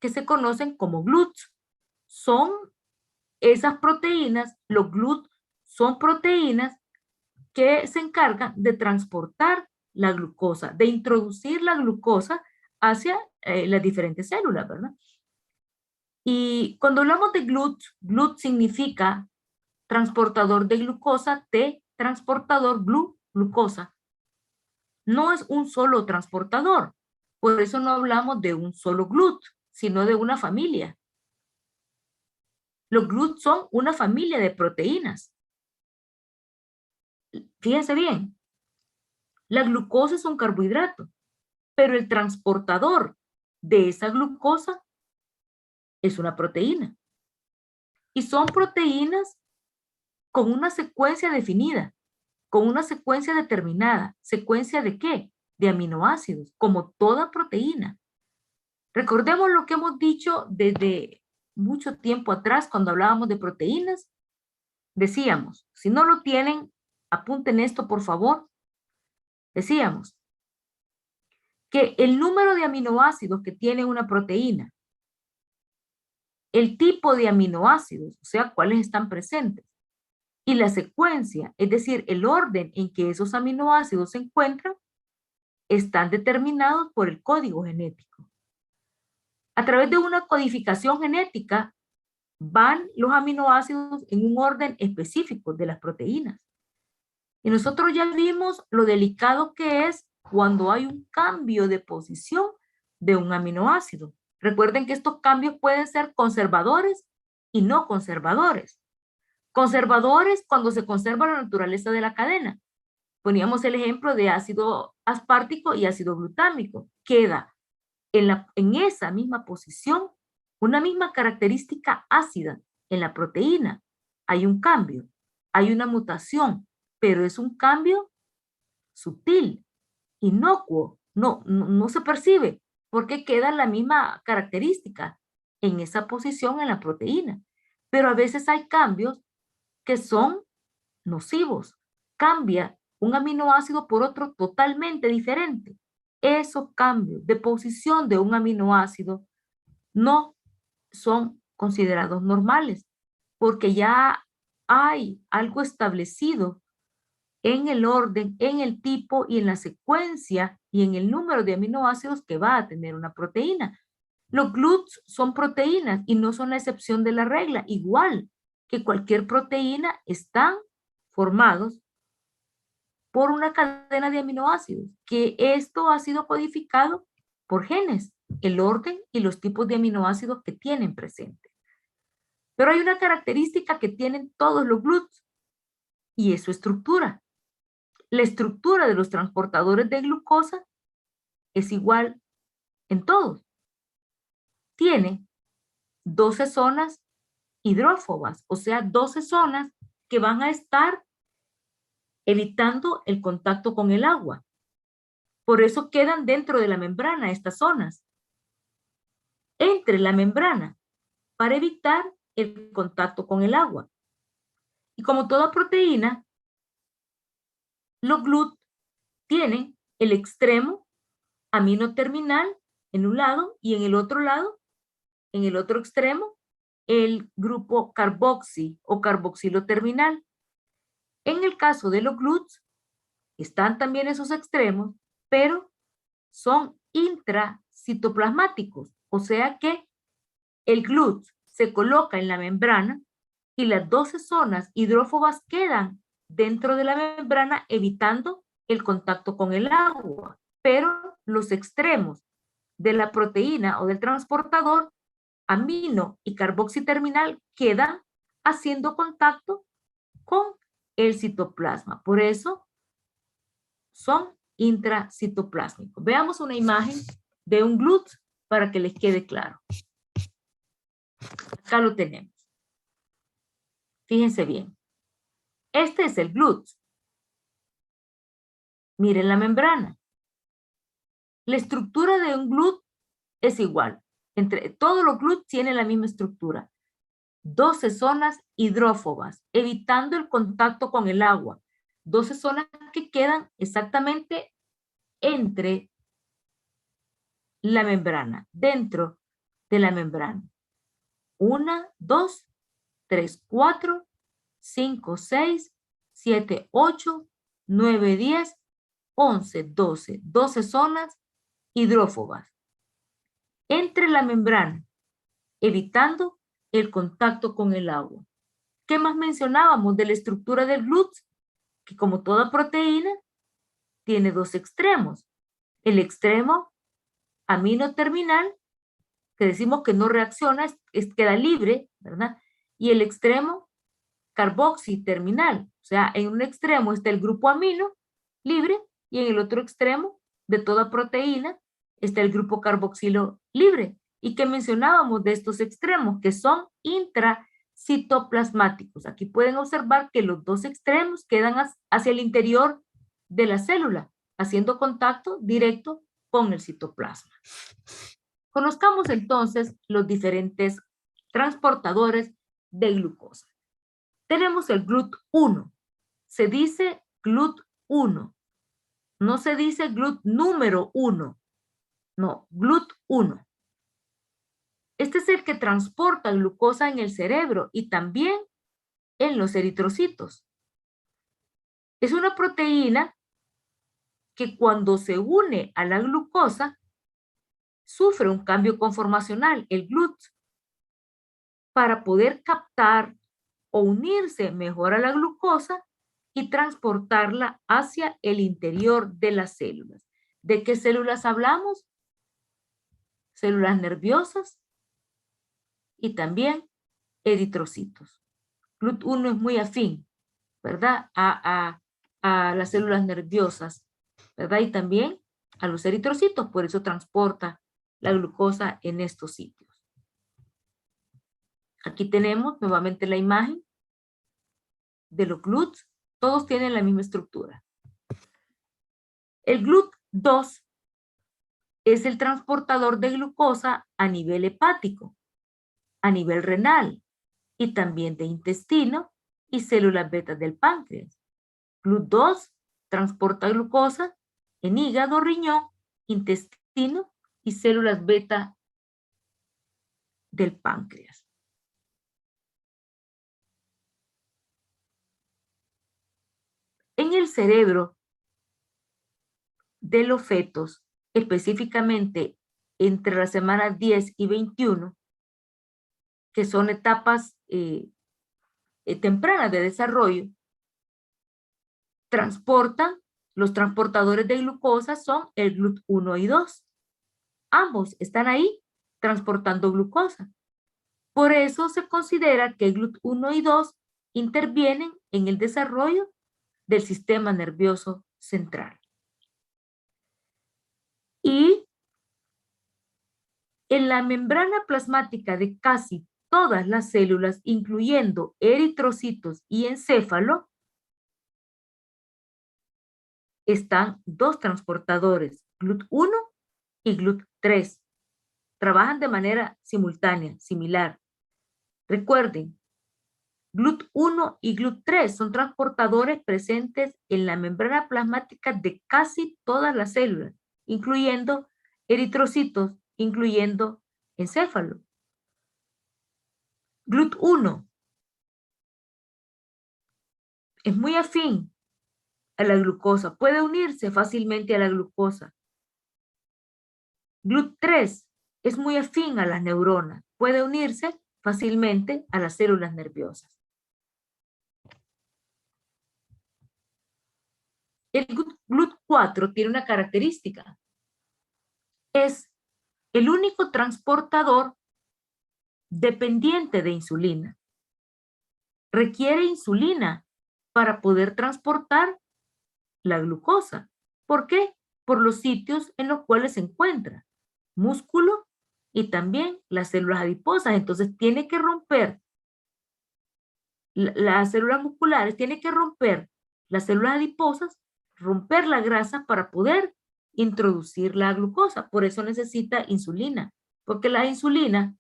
que se conocen como GLUTs. Son esas proteínas, los GLUT son proteínas que se encargan de transportar la glucosa, de introducir la glucosa hacia las diferentes células, ¿verdad? Y cuando hablamos de GLUT significa transportador de glucosa, T, transportador glucosa. No es un solo transportador, por eso no hablamos de un solo GLUT, sino de una familia. Los GLUT son una familia de proteínas. Fíjense bien, la glucosa es un carbohidrato, pero el transportador de esa glucosa es una proteína. Y son proteínas con una secuencia definida, con una secuencia determinada. ¿Secuencia de qué? De aminoácidos, como toda proteína. Recordemos lo que hemos dicho desde mucho tiempo atrás cuando hablábamos de proteínas. Decíamos, si no lo tienen, apunten esto por favor. Decíamos que el número de aminoácidos que tiene una proteína, el tipo de aminoácidos, o sea, cuáles están presentes, y la secuencia, es decir, el orden en que esos aminoácidos se encuentran, están determinados por el código genético. A través de una codificación genética van los aminoácidos en un orden específico de las proteínas. Y nosotros ya vimos lo delicado que es cuando hay un cambio de posición de un aminoácido. Recuerden que estos cambios pueden ser conservadores y no conservadores. Conservadores cuando se conserva la naturaleza de la cadena. Poníamos el ejemplo de ácido aspartico y ácido glutámico. Queda en esa misma posición una misma característica ácida en la proteína. Hay un cambio, hay una mutación, pero es un cambio sutil, inocuo, no se percibe porque queda la misma característica en esa posición en la proteína. Pero a veces hay cambios que son nocivos. Cambia un aminoácido por otro totalmente diferente. Esos cambios de posición de un aminoácido no son considerados normales porque ya hay algo establecido en el orden, en el tipo y en la secuencia y en el número de aminoácidos que va a tener una proteína. Los GLUTs son proteínas y no son la excepción de la regla. Igual que cualquier proteína, están formados por una cadena de aminoácidos, que esto ha sido codificado por genes, el orden y los tipos de aminoácidos que tienen presente. Pero hay una característica que tienen todos los GLUTs y es su estructura. La estructura de los transportadores de glucosa es igual en todos. Tiene 12 zonas hidrófobas, o sea, 12 zonas que van a estar evitando el contacto con el agua. Por eso quedan dentro de la membrana estas zonas. Entre la membrana, para evitar el contacto con el agua. Y como toda proteína, los GLUT tienen el extremo amino terminal en un lado y en el otro lado en el otro extremo, el grupo carboxi o carboxilo terminal. En el caso de los GLUTs, están también esos extremos, pero son intracitoplasmáticos, o sea que el GLUT se coloca en la membrana y las 12 zonas hidrófobas quedan dentro de la membrana evitando el contacto con el agua, pero los extremos de la proteína o del transportador amino y carboxiterminal quedan haciendo contacto con el citoplasma. Por eso son intracitoplásmicos. Veamos una imagen de un GLUT para que les quede claro. Acá lo tenemos. Fíjense bien. Este es el GLUT. Miren la membrana. La estructura de un GLUT es igual. Entre todos los GLUT tienen la misma estructura. 12 zonas hidrófobas, evitando el contacto con el agua. 12 zonas que quedan exactamente entre la membrana, dentro de la membrana. 1, 2, 3, 4, 5, 6, 7, 8, 9, 10, 11, 12. 12 zonas hidrófobas entre la membrana, evitando el contacto con el agua. ¿Qué más mencionábamos de la estructura del GLUT? Que como toda proteína, tiene dos extremos. El extremo amino terminal, que decimos que no reacciona, queda libre, ¿verdad? Y el extremo carboxi terminal, o sea, en un extremo está el grupo amino libre y en el otro extremo de toda proteína está el grupo carboxilo libre. ¿Y qué mencionábamos de estos extremos? Que son intracitoplasmáticos. Aquí pueden observar que los dos extremos quedan hacia el interior de la célula, haciendo contacto directo con el citoplasma. Conozcamos entonces los diferentes transportadores de glucosa. Tenemos el GLUT1. Se dice GLUT1. No se dice GLUT número 1. No, GLUT1. Este es el que transporta glucosa en el cerebro y también en los eritrocitos. Es una proteína que cuando se une a la glucosa sufre un cambio conformacional, el GLUT, para poder captar o unirse mejor a la glucosa y transportarla hacia el interior de las células. ¿De qué células hablamos? Células nerviosas y también eritrocitos. GLUT1 es muy afín, ¿verdad? A las células nerviosas, ¿verdad? Y también a los eritrocitos, por eso transporta la glucosa en estos sitios. Aquí tenemos nuevamente la imagen de los GLUTs. Todos tienen la misma estructura. El GLUT2 es el transportador de glucosa a nivel hepático, a nivel renal y también de intestino y células beta del páncreas. GLUT2 transporta glucosa en hígado, riñón, intestino y células beta del páncreas. En el cerebro de los fetos, específicamente entre las semanas 10 y 21, que son etapas tempranas de desarrollo, los transportadores de glucosa son el GLUT1 y 2. Ambos están ahí transportando glucosa. Por eso se considera que el GLUT1 y 2 intervienen en el desarrollo del sistema nervioso central. Y en la membrana plasmática de casi todas las células, incluyendo eritrocitos y encéfalo, están dos transportadores, GLUT1 y GLUT3. Trabajan de manera simultánea, similar. Recuerden, GLUT1 y GLUT3 son transportadores presentes en la membrana plasmática de casi todas las células, incluyendo eritrocitos, incluyendo encéfalo. GLUT1 es muy afín a la glucosa, puede unirse fácilmente a la glucosa. GLUT3 es muy afín a las neuronas, puede unirse fácilmente a las células nerviosas. El GLUT4 tiene una característica. Es el único transportador dependiente de insulina. Requiere insulina para poder transportar la glucosa. ¿Por qué? Por los sitios en los cuales se encuentra músculo y también las células adiposas. Entonces tiene que romper las células musculares, tiene que romper las células adiposas, romper la grasa para poder introducir la glucosa. Por eso necesita insulina, porque la insulina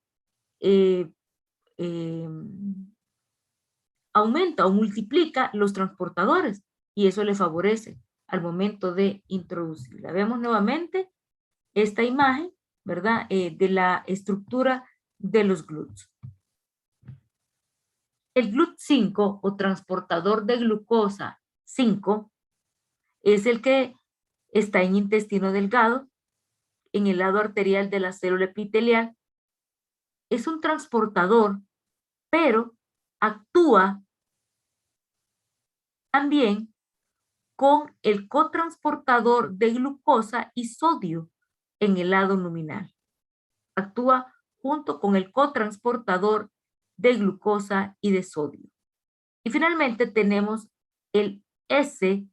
aumenta o multiplica los transportadores y eso le favorece al momento de introducirla. Vemos nuevamente esta imagen, ¿verdad? De la estructura de los GLUTs. El GLUT5 o transportador de glucosa 5 es el que está en intestino delgado, en el lado arterial de la célula epitelial. Es un transportador, pero actúa también con el cotransportador de glucosa y sodio en el lado luminal. Actúa junto con el cotransportador de glucosa y de sodio. Y finalmente tenemos el S-GLUT1.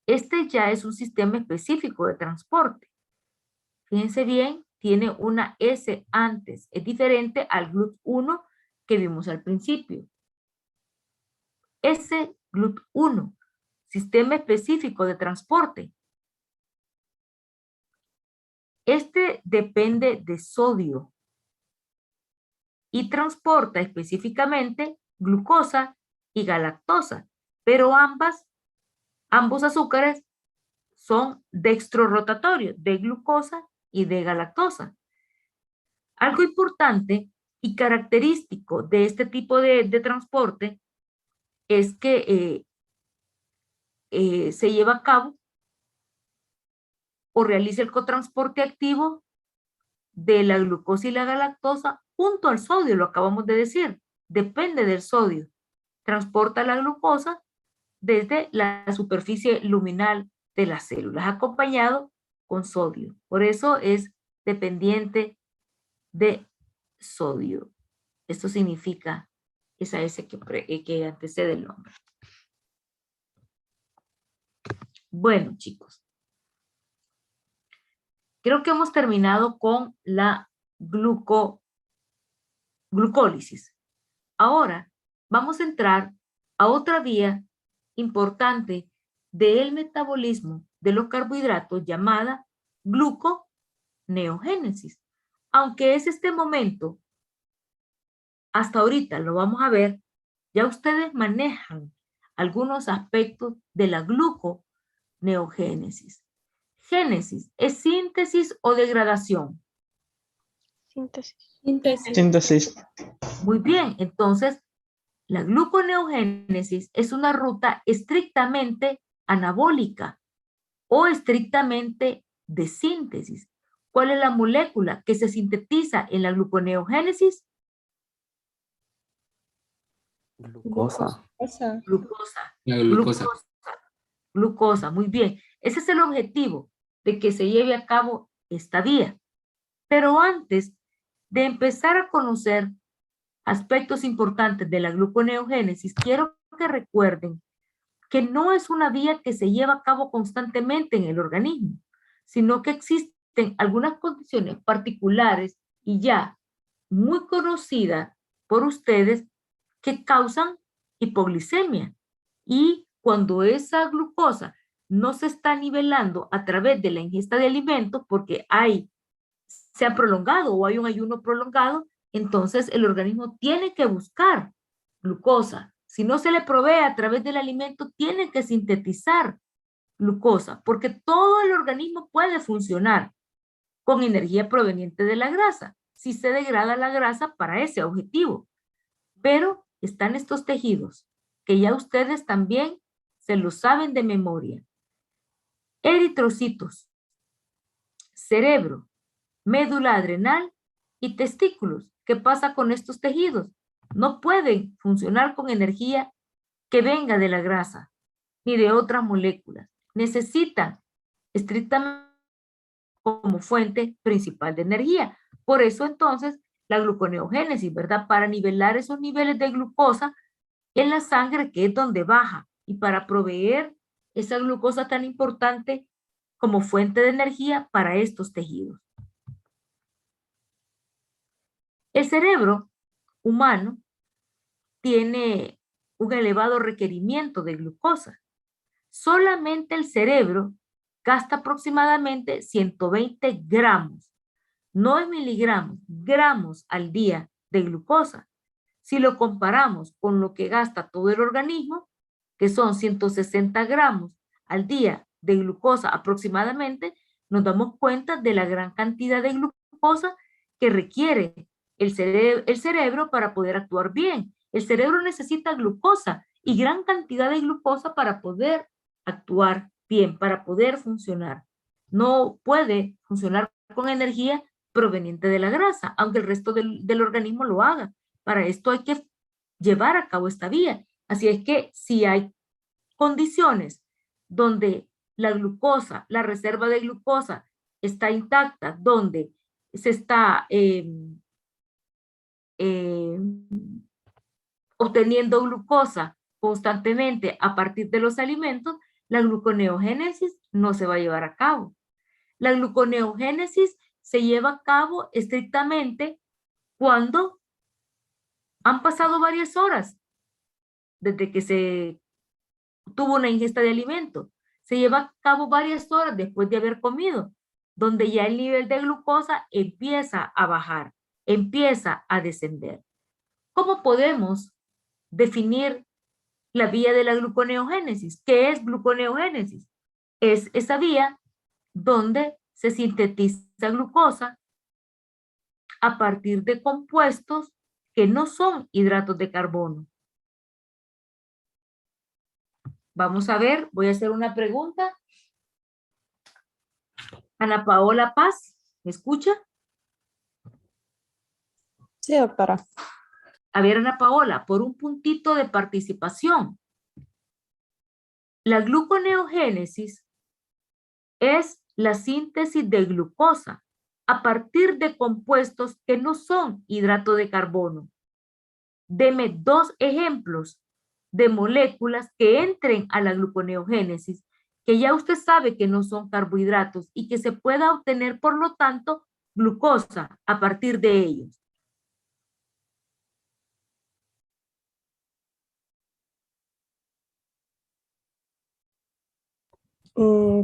Este ya es un sistema específico de transporte. Fíjense bien, tiene una S antes. Es diferente al GLUT1 que vimos al principio. S-GLUT1, sistema específico de transporte. Este depende de sodio y transporta específicamente glucosa y galactosa, pero ambos azúcares son dextrorrotatorios, de glucosa y de galactosa. Algo importante y característico de este tipo de transporte es que se lleva a cabo o realiza el cotransporte activo de la glucosa y la galactosa junto al sodio, lo acabamos de decir, depende del sodio. Transporta la glucosa desde la superficie luminal de las células, acompañado con sodio. Por eso es dependiente de sodio. Esto significa esa S que antecede el nombre. Bueno, chicos. Creo que hemos terminado con la glucólisis. Ahora vamos a entrar a otra vía importante del metabolismo de los carbohidratos llamada gluconeogénesis. Aunque es este momento, hasta ahorita lo vamos a ver, ya ustedes manejan algunos aspectos de la gluconeogénesis. Génesis, ¿es síntesis o degradación? Síntesis. Síntesis. Muy bien, entonces la gluconeogénesis es una ruta estrictamente anabólica o estrictamente de síntesis. ¿Cuál es la molécula que se sintetiza en la gluconeogénesis? Glucosa. Glucosa. La glucosa. Glucosa, muy bien. Ese es el objetivo de que se lleve a cabo esta vía. Pero antes de empezar a conocer aspectos importantes de la gluconeogénesis, quiero que recuerden que no es una vía que se lleva a cabo constantemente en el organismo, sino que existen algunas condiciones particulares y ya muy conocidas por ustedes que causan hipoglicemia. Y cuando esa glucosa no se está nivelando a través de la ingesta de alimentos porque se ha prolongado o hay un ayuno prolongado, entonces el organismo tiene que buscar glucosa. Si no se le provee a través del alimento, tiene que sintetizar glucosa, porque todo el organismo puede funcionar con energía proveniente de la grasa, si se degrada la grasa para ese objetivo. Pero están estos tejidos, que ya ustedes también se los saben de memoria. Eritrocitos, cerebro, médula adrenal y testículos. ¿Qué pasa con estos tejidos? No pueden funcionar con energía que venga de la grasa ni de otras moléculas. Necesitan estrictamente como fuente principal de energía. Por eso entonces la gluconeogénesis, ¿verdad? Para nivelar esos niveles de glucosa en la sangre, que es donde baja, y para proveer esa glucosa tan importante como fuente de energía para estos tejidos. El cerebro humano tiene un elevado requerimiento de glucosa. Solamente el cerebro gasta aproximadamente 120 gramos, no en miligramos, gramos al día de glucosa. Si lo comparamos con lo que gasta todo el organismo, que son 160 gramos al día de glucosa aproximadamente, nos damos cuenta de la gran cantidad de glucosa que requiere el cerebro para poder actuar bien. El cerebro necesita glucosa y gran cantidad de glucosa para poder actuar bien, para poder funcionar. No puede funcionar con energía proveniente de la grasa, aunque el resto del organismo lo haga. Para esto hay que llevar a cabo esta vía. Así es que si hay condiciones donde la glucosa, la reserva de glucosa está intacta, donde se está obteniendo glucosa constantemente a partir de los alimentos, la gluconeogénesis no se va a llevar a cabo. La gluconeogénesis se lleva a cabo estrictamente cuando han pasado varias horas desde que se tuvo una ingesta de alimento. Se lleva a cabo varias horas después de haber comido, donde ya el nivel de glucosa empieza a bajar, empieza a descender. ¿Cómo podemos definir la vía de la gluconeogénesis? ¿Qué es gluconeogénesis? Es esa vía donde se sintetiza glucosa a partir de compuestos que no son hidratos de carbono. Vamos a ver, voy a hacer una pregunta. Ana Paola Paz, ¿me escucha? Sí, doctora. A ver, Ana Paola, por un puntito de participación. La gluconeogénesis es la síntesis de glucosa a partir de compuestos que no son hidrato de carbono. Deme 2 ejemplos de moléculas que entren a la gluconeogénesis, que ya usted sabe que no son carbohidratos y que se pueda obtener, por lo tanto, glucosa a partir de ellos.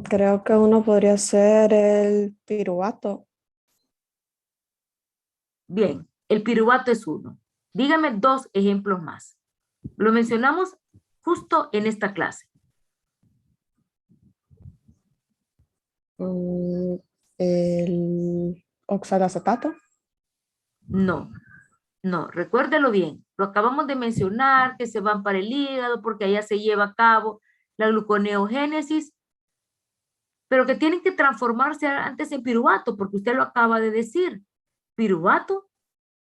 Creo que uno podría ser el piruvato. Bien, el piruvato es uno. Dígame 2 ejemplos más. Lo mencionamos justo en esta clase. El oxalacetato. No, no, recuérdelo bien. Lo acabamos de mencionar, que se van para el hígado porque allá se lleva a cabo la gluconeogénesis, pero que tienen que transformarse antes en piruvato, porque usted lo acaba de decir. Piruvato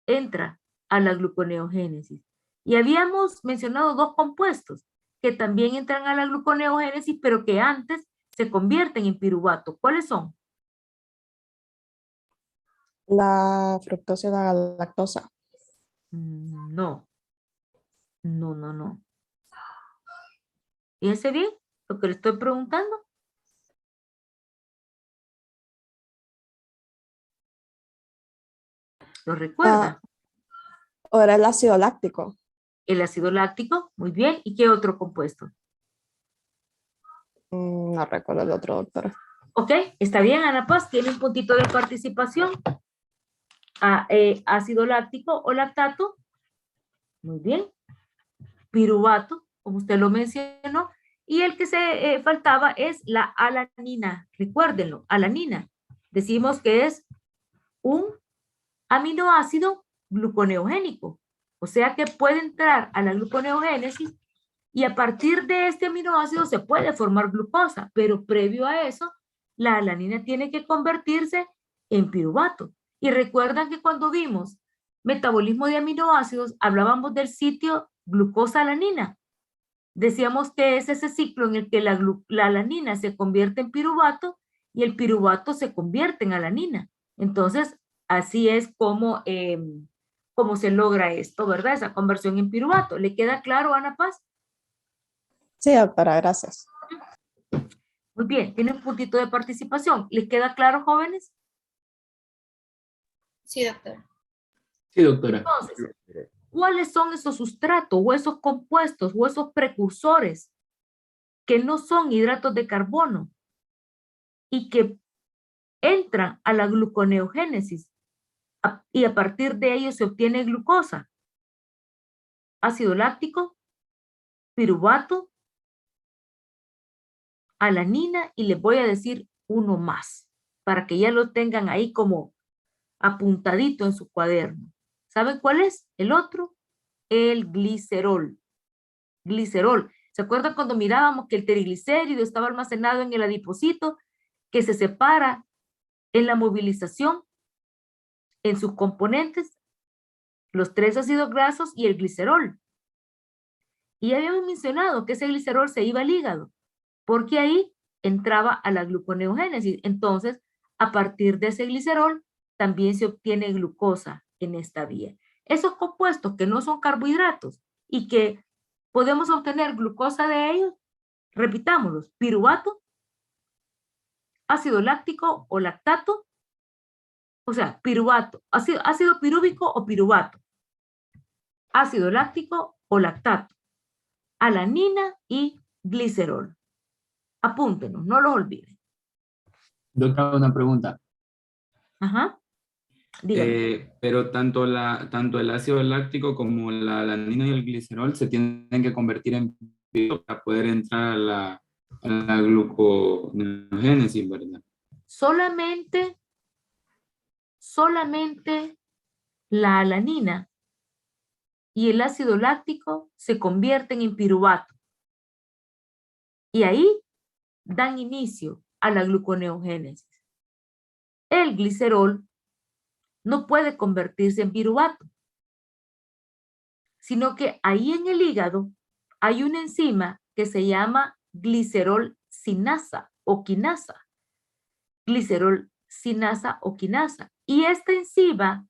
entra a la gluconeogénesis. Y habíamos mencionado 2 compuestos que también entran a la gluconeogénesis, pero que antes se convierten en piruvato. ¿Cuáles son? La fructosa y la lactosa. No, no, no, no. Fíjense bien lo que le estoy preguntando. ¿Lo recuerda? ¿O era el ácido láctico? El ácido láctico, muy bien. ¿Y qué otro compuesto? No recuerdo el otro, doctora. Ok, está bien, Ana Paz, tiene un puntito de participación. Ácido láctico o lactato. Muy bien. Piruvato, como usted lo mencionó. Y el que se faltaba es la alanina. Recuérdenlo, alanina. Decimos que es un aminoácido gluconeogénico, o sea que puede entrar a la gluconeogénesis y a partir de este aminoácido se puede formar glucosa, pero previo a eso, la alanina tiene que convertirse en piruvato. Y recuerdan que cuando vimos metabolismo de aminoácidos, hablábamos del sitio glucosa-alanina. Decíamos que es ese ciclo en el que la alanina se convierte en piruvato y el piruvato se convierte en alanina. Entonces, así es como se logra esto, ¿verdad? Esa conversión en piruvato. ¿Le queda claro, Ana Paz? Sí, doctora, gracias. Muy bien, tiene un puntito de participación. ¿Les queda claro, jóvenes? Sí, doctora. Sí, doctora. Entonces, ¿cuáles son esos sustratos o esos compuestos o esos precursores que no son hidratos de carbono y que entran a la gluconeogénesis y a partir de ello se obtiene glucosa? Ácido láctico, piruvato, alanina y les voy a decir uno más para que ya lo tengan ahí como apuntadito en su cuaderno. ¿Saben cuál es? El otro, el glicerol. Glicerol. ¿Se acuerdan cuando mirábamos que el triglicérido estaba almacenado en el adipocito que se separa en la movilización en sus componentes? Los 3 ácidos grasos y el glicerol. Y habíamos mencionado que ese glicerol se iba al hígado, porque ahí entraba a la gluconeogénesis. Entonces, a partir de ese glicerol, también se obtiene glucosa en esta vía. Esos compuestos que no son carbohidratos y que podemos obtener glucosa de ellos, repitámoslos, piruvato, ácido láctico o lactato, o sea, piruvato, ácido pirúvico o piruvato, ácido láctico o lactato, alanina y glicerol. Apúntenos, no los olviden. Doctora, una pregunta. Ajá. Dígame. Pero tanto el ácido láctico como la alanina y el glicerol se tienen que convertir en piruvato para poder entrar a la gluconeogénesis, ¿verdad? Solamente la alanina y el ácido láctico se convierten en piruvato. Y ahí dan inicio a la gluconeogénesis. El glicerol no puede convertirse en piruvato, sino que ahí en el hígado hay una enzima que se llama glicerol sinasa o quinasa. Glicerol sinasa o quinasa. Y esta enzima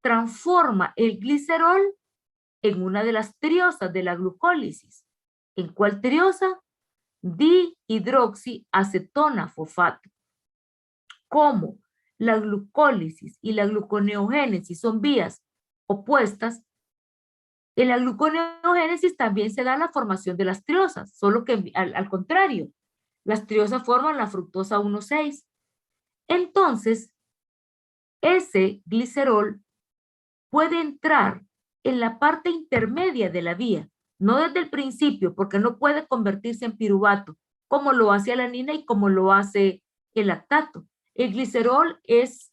transforma el glicerol en una de las triosas de la glucólisis. ¿En cuál triosa? Dihidroxiacetona fosfato. Como la glucólisis y la gluconeogénesis son vías opuestas, en la gluconeogénesis también se da la formación de las triosas, solo que al contrario, las triosas forman la fructosa 1,6. Entonces, ese glicerol puede entrar en la parte intermedia de la vía, no desde el principio, porque no puede convertirse en piruvato, como lo hace alanina y como lo hace el lactato. El glicerol es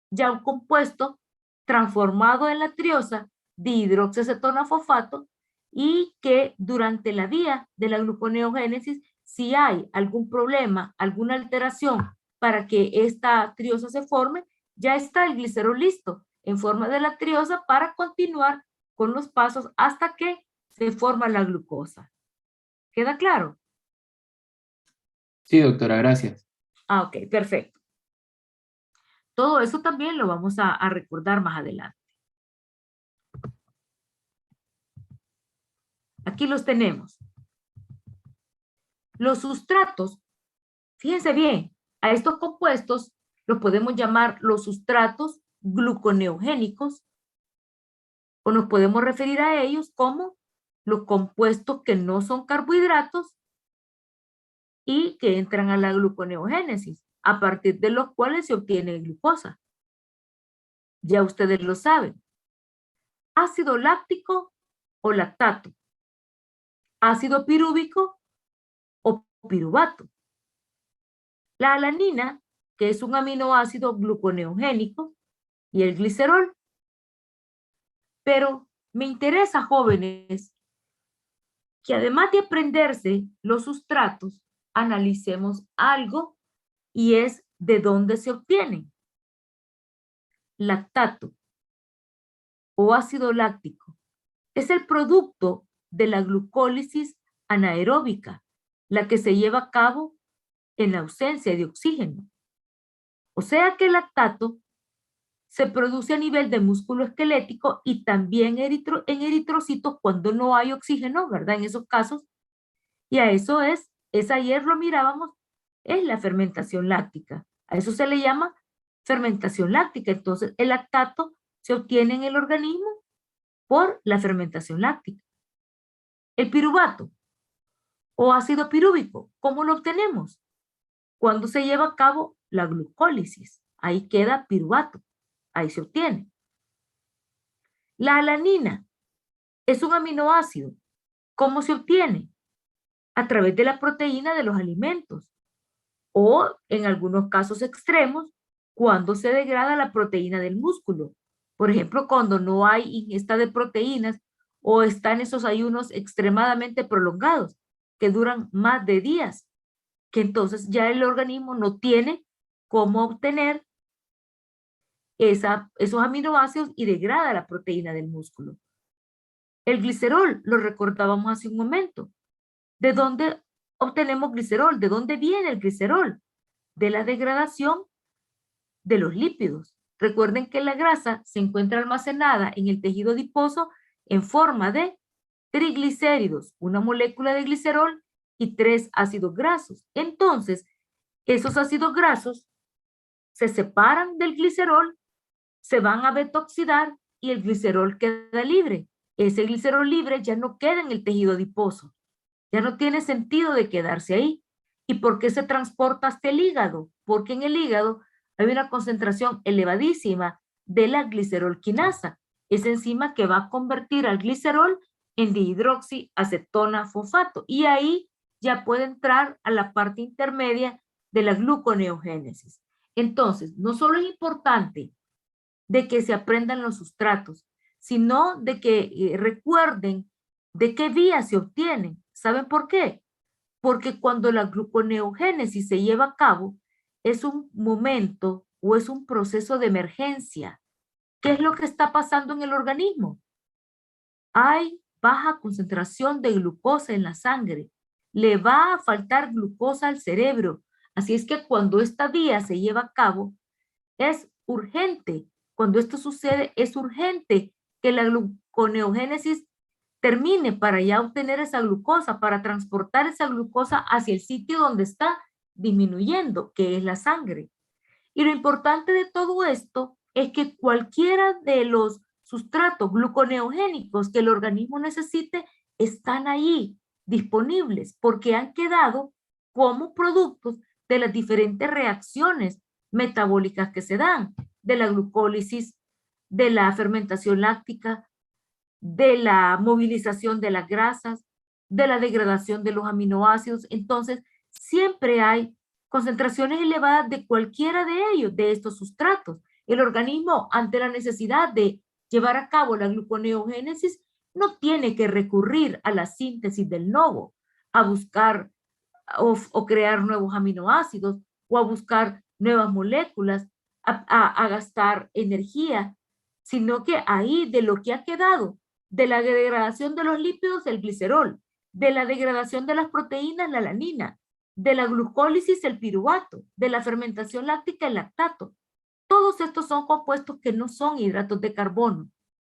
ya un compuesto transformado en la triosa dihidroxiacetona fosfato y que durante la vía de la gluconeogénesis, si hay algún problema, alguna alteración para que esta triosa se forme, ya está el glicerol listo en forma de la triosa para continuar con los pasos hasta que se forma la glucosa. ¿Queda claro? Sí, doctora, gracias. Ah, ok, perfecto. Todo eso también lo vamos a recordar más adelante. Aquí los tenemos. Los sustratos, fíjense bien, a estos compuestos los podemos llamar los sustratos gluconeogénicos o nos podemos referir a ellos como los compuestos que no son carbohidratos y que entran a la gluconeogénesis, a partir de los cuales se obtiene glucosa. Ya ustedes lo saben. Ácido láctico o lactato. Ácido pirúvico o piruvato. La alanina, que es un aminoácido gluconeogénico, y el glicerol. Pero me interesa, jóvenes, que además de aprenderse los sustratos, analicemos algo, y es de dónde se obtienen. Lactato o ácido láctico es el producto de la glucólisis anaeróbica, la que se lleva a cabo en la ausencia de oxígeno. O sea que el lactato se produce a nivel de músculo esquelético y también en eritrocitos cuando no hay oxígeno, ¿verdad? En esos casos. Y a eso ayer lo mirábamos, es la fermentación láctica. A eso se le llama fermentación láctica. Entonces, el lactato se obtiene en el organismo por la fermentación láctica. El piruvato o ácido pirúvico, ¿cómo lo obtenemos? Cuando se lleva a cabo la glucólisis. Ahí queda piruvato. Ahí se obtiene. La alanina es un aminoácido. ¿Cómo se obtiene? A través de la proteína de los alimentos. O en algunos casos extremos, cuando se degrada la proteína del músculo. Por ejemplo, cuando no hay ingesta de proteínas o están esos ayunos extremadamente prolongados, que duran más de días, que entonces ya el organismo no tiene cómo obtener esos aminoácidos y degrada la proteína del músculo. El glicerol, lo recordábamos hace un momento. ¿De dónde obtenemos glicerol? ¿De dónde viene el glicerol? De la degradación de los lípidos. Recuerden que la grasa se encuentra almacenada en el tejido adiposo en forma de triglicéridos, una molécula de glicerol y 3 ácidos grasos. Entonces, esos ácidos grasos se separan del glicerol, se van a beta-oxidar y el glicerol queda libre. Ese glicerol libre ya no queda en el tejido adiposo. Ya no tiene sentido de quedarse ahí. ¿Y por qué se transporta hasta el hígado? Porque en el hígado hay una concentración elevadísima de la glicerolquinasa, esa enzima que va a convertir al glicerol en dihidroxiacetona fosfato. Y ahí ya puede entrar a la parte intermedia de la gluconeogénesis. Entonces, no solo es importante de que se aprendan los sustratos, sino de que recuerden de qué vía se obtienen. ¿Saben por qué? Porque cuando la gluconeogénesis se lleva a cabo, es un momento o es un proceso de emergencia. ¿Qué es lo que está pasando en el organismo? Hay baja concentración de glucosa en la sangre. Le va a faltar glucosa al cerebro. Así es que cuando esta vía se lleva a cabo, es urgente. Cuando esto sucede, es urgente que la gluconeogénesis termine para ya obtener esa glucosa, para transportar esa glucosa hacia el sitio donde está disminuyendo, que es la sangre. Y lo importante de todo esto es que cualquiera de los sustratos gluconeogénicos que el organismo necesite están ahí disponibles porque han quedado como productos de las diferentes reacciones metabólicas que se dan, de la glucólisis, de la fermentación láctica, de la movilización de las grasas, de la degradación de los aminoácidos. Entonces, siempre hay concentraciones elevadas de cualquiera de ellos, de estos sustratos. El organismo, ante la necesidad de llevar a cabo la gluconeogénesis, no tiene que recurrir a la síntesis del novo, a buscar o crear nuevos aminoácidos o a buscar nuevas moléculas, a gastar energía, sino que ahí de lo que ha quedado, de la degradación de los lípidos, el glicerol, de la degradación de las proteínas, la alanina, de la glucólisis, el piruvato, de la fermentación láctica, el lactato. Todos estos son compuestos que no son hidratos de carbono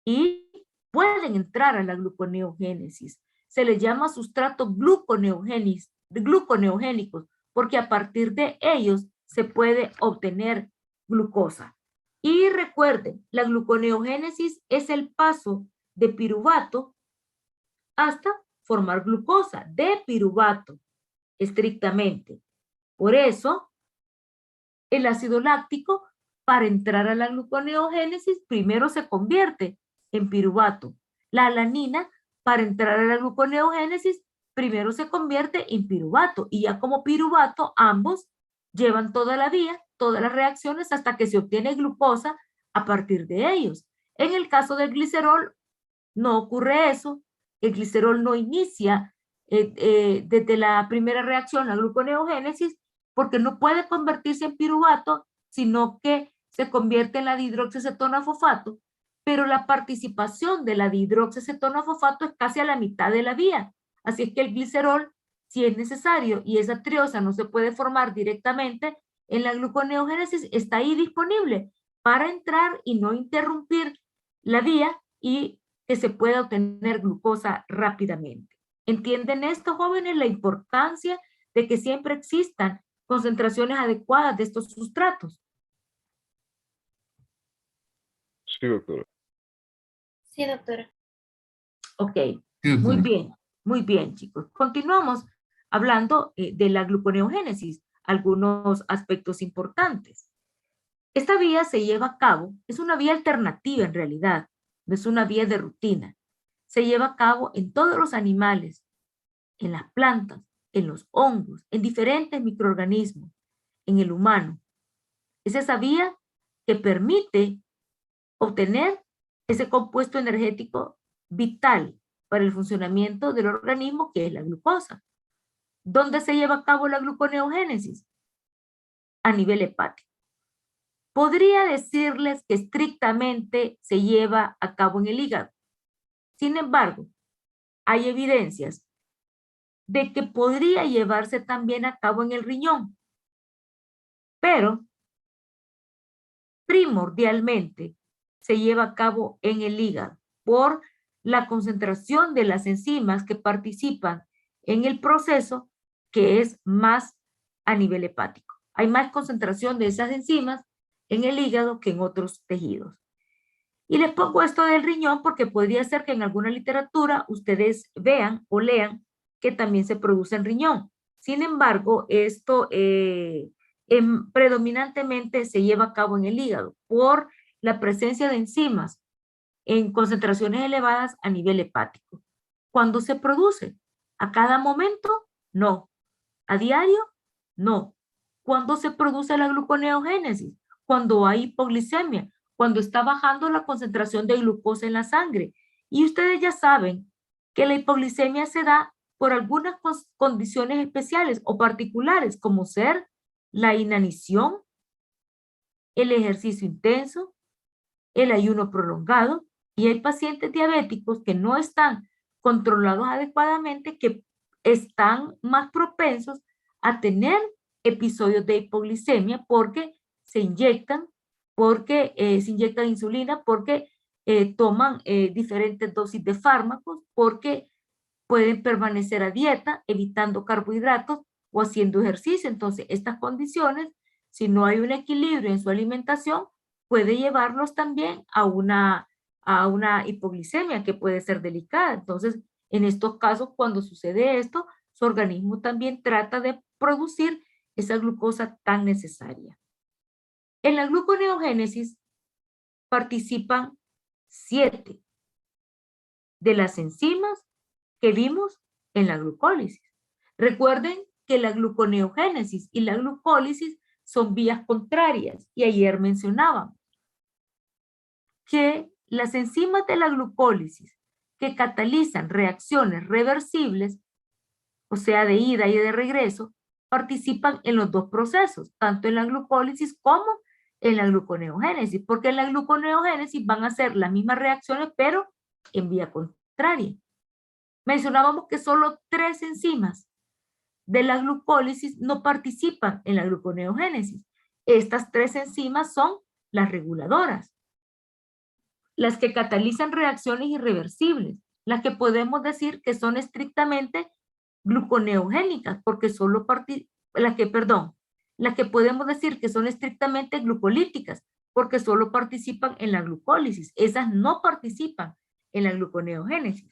y pueden entrar a la gluconeogénesis. Se les llama sustratos gluconeogénicos porque a partir de ellos se puede obtener glucosa. Y recuerden, la gluconeogénesis es el paso de piruvato hasta formar glucosa, de piruvato, estrictamente. Por eso, el ácido láctico, para entrar a la gluconeogénesis, primero se convierte en piruvato. La alanina, para entrar a la gluconeogénesis, primero se convierte en piruvato. Y ya como piruvato, ambos llevan toda la vía, todas las reacciones hasta que se obtiene glucosa a partir de ellos. En el caso del glicerol no ocurre eso. El glicerol no inicia desde la primera reacción, la gluconeogénesis, porque no puede convertirse en piruvato, sino que se convierte en la dihidroxicetono-fosfato, pero la participación de la dihidroxicetono-fosfato es casi a la mitad de la vía. Así es que el glicerol, si es necesario, y esa triosa no se puede formar directamente en la gluconeogénesis, está ahí disponible para entrar y no interrumpir la vía y que se pueda obtener glucosa rápidamente. ¿Entienden esto, jóvenes? La importancia de que siempre existan concentraciones adecuadas de estos sustratos. Sí, doctora. Sí, doctora. Ok, muy bien, chicos. Continuamos hablando de la gluconeogénesis, algunos aspectos importantes. Esta vía se lleva a cabo, es una vía alternativa en realidad, no es una vía de rutina. Se lleva a cabo en todos los animales, en las plantas, en los hongos, en diferentes microorganismos, en el humano. Es esa vía que permite obtener ese compuesto energético vital para el funcionamiento del organismo, que es la glucosa. ¿Dónde se lleva a cabo la gluconeogénesis? A nivel hepático. Podría decirles que estrictamente se lleva a cabo en el hígado. Sin embargo, hay evidencias de que podría llevarse también a cabo en el riñón. Pero, primordialmente, se lleva a cabo en el hígado por la concentración de las enzimas que participan en el proceso, que es más a nivel hepático. Hay más concentración de esas enzimas en el hígado que en otros tejidos. Y les pongo esto del riñón porque podría ser que en alguna literatura ustedes vean o lean que también se produce en riñón. Sin embargo, esto predominantemente se lleva a cabo en el hígado por la presencia de enzimas en concentraciones elevadas a nivel hepático. ¿Cuándo se produce? ¿A cada momento? No. ¿A diario? No. ¿Cuándo se produce la gluconeogénesis? Cuando hay hipoglicemia, cuando está bajando la concentración de glucosa en la sangre. Y ustedes ya saben que la hipoglicemia se da por algunas condiciones especiales o particulares, como ser la inanición, el ejercicio intenso, el ayuno prolongado, y hay pacientes diabéticos que no están controlados adecuadamente, que están más propensos a tener episodios de hipoglicemia porque se inyectan insulina, porque toman diferentes dosis de fármacos, porque pueden permanecer a dieta, evitando carbohidratos o haciendo ejercicio. Entonces, estas condiciones, si no hay un equilibrio en su alimentación, puede llevarlos también a una hipoglicemia que puede ser delicada. Entonces, en estos casos, cuando sucede esto, su organismo también trata de producir esa glucosa tan necesaria. En la gluconeogénesis participan 7 de las enzimas que vimos en la glucólisis. Recuerden que la gluconeogénesis y la glucólisis son vías contrarias, y ayer mencionábamos que las enzimas de la glucólisis que catalizan reacciones reversibles, o sea, de ida y de regreso, participan en los dos procesos, tanto en la glucólisis como en la gluconeogénesis, porque en la gluconeogénesis van a ser las mismas reacciones, pero en vía contraria. Mencionábamos que solo 3 enzimas de la glucólisis no participan en la gluconeogénesis. Estas 3 enzimas son las reguladoras, las que catalizan reacciones irreversibles, las que podemos decir que son estrictamente gluconeogénicas, porque solo las que podemos decir que son estrictamente glucolíticas, porque solo participan en la glucólisis. Esas no participan en la gluconeogénesis.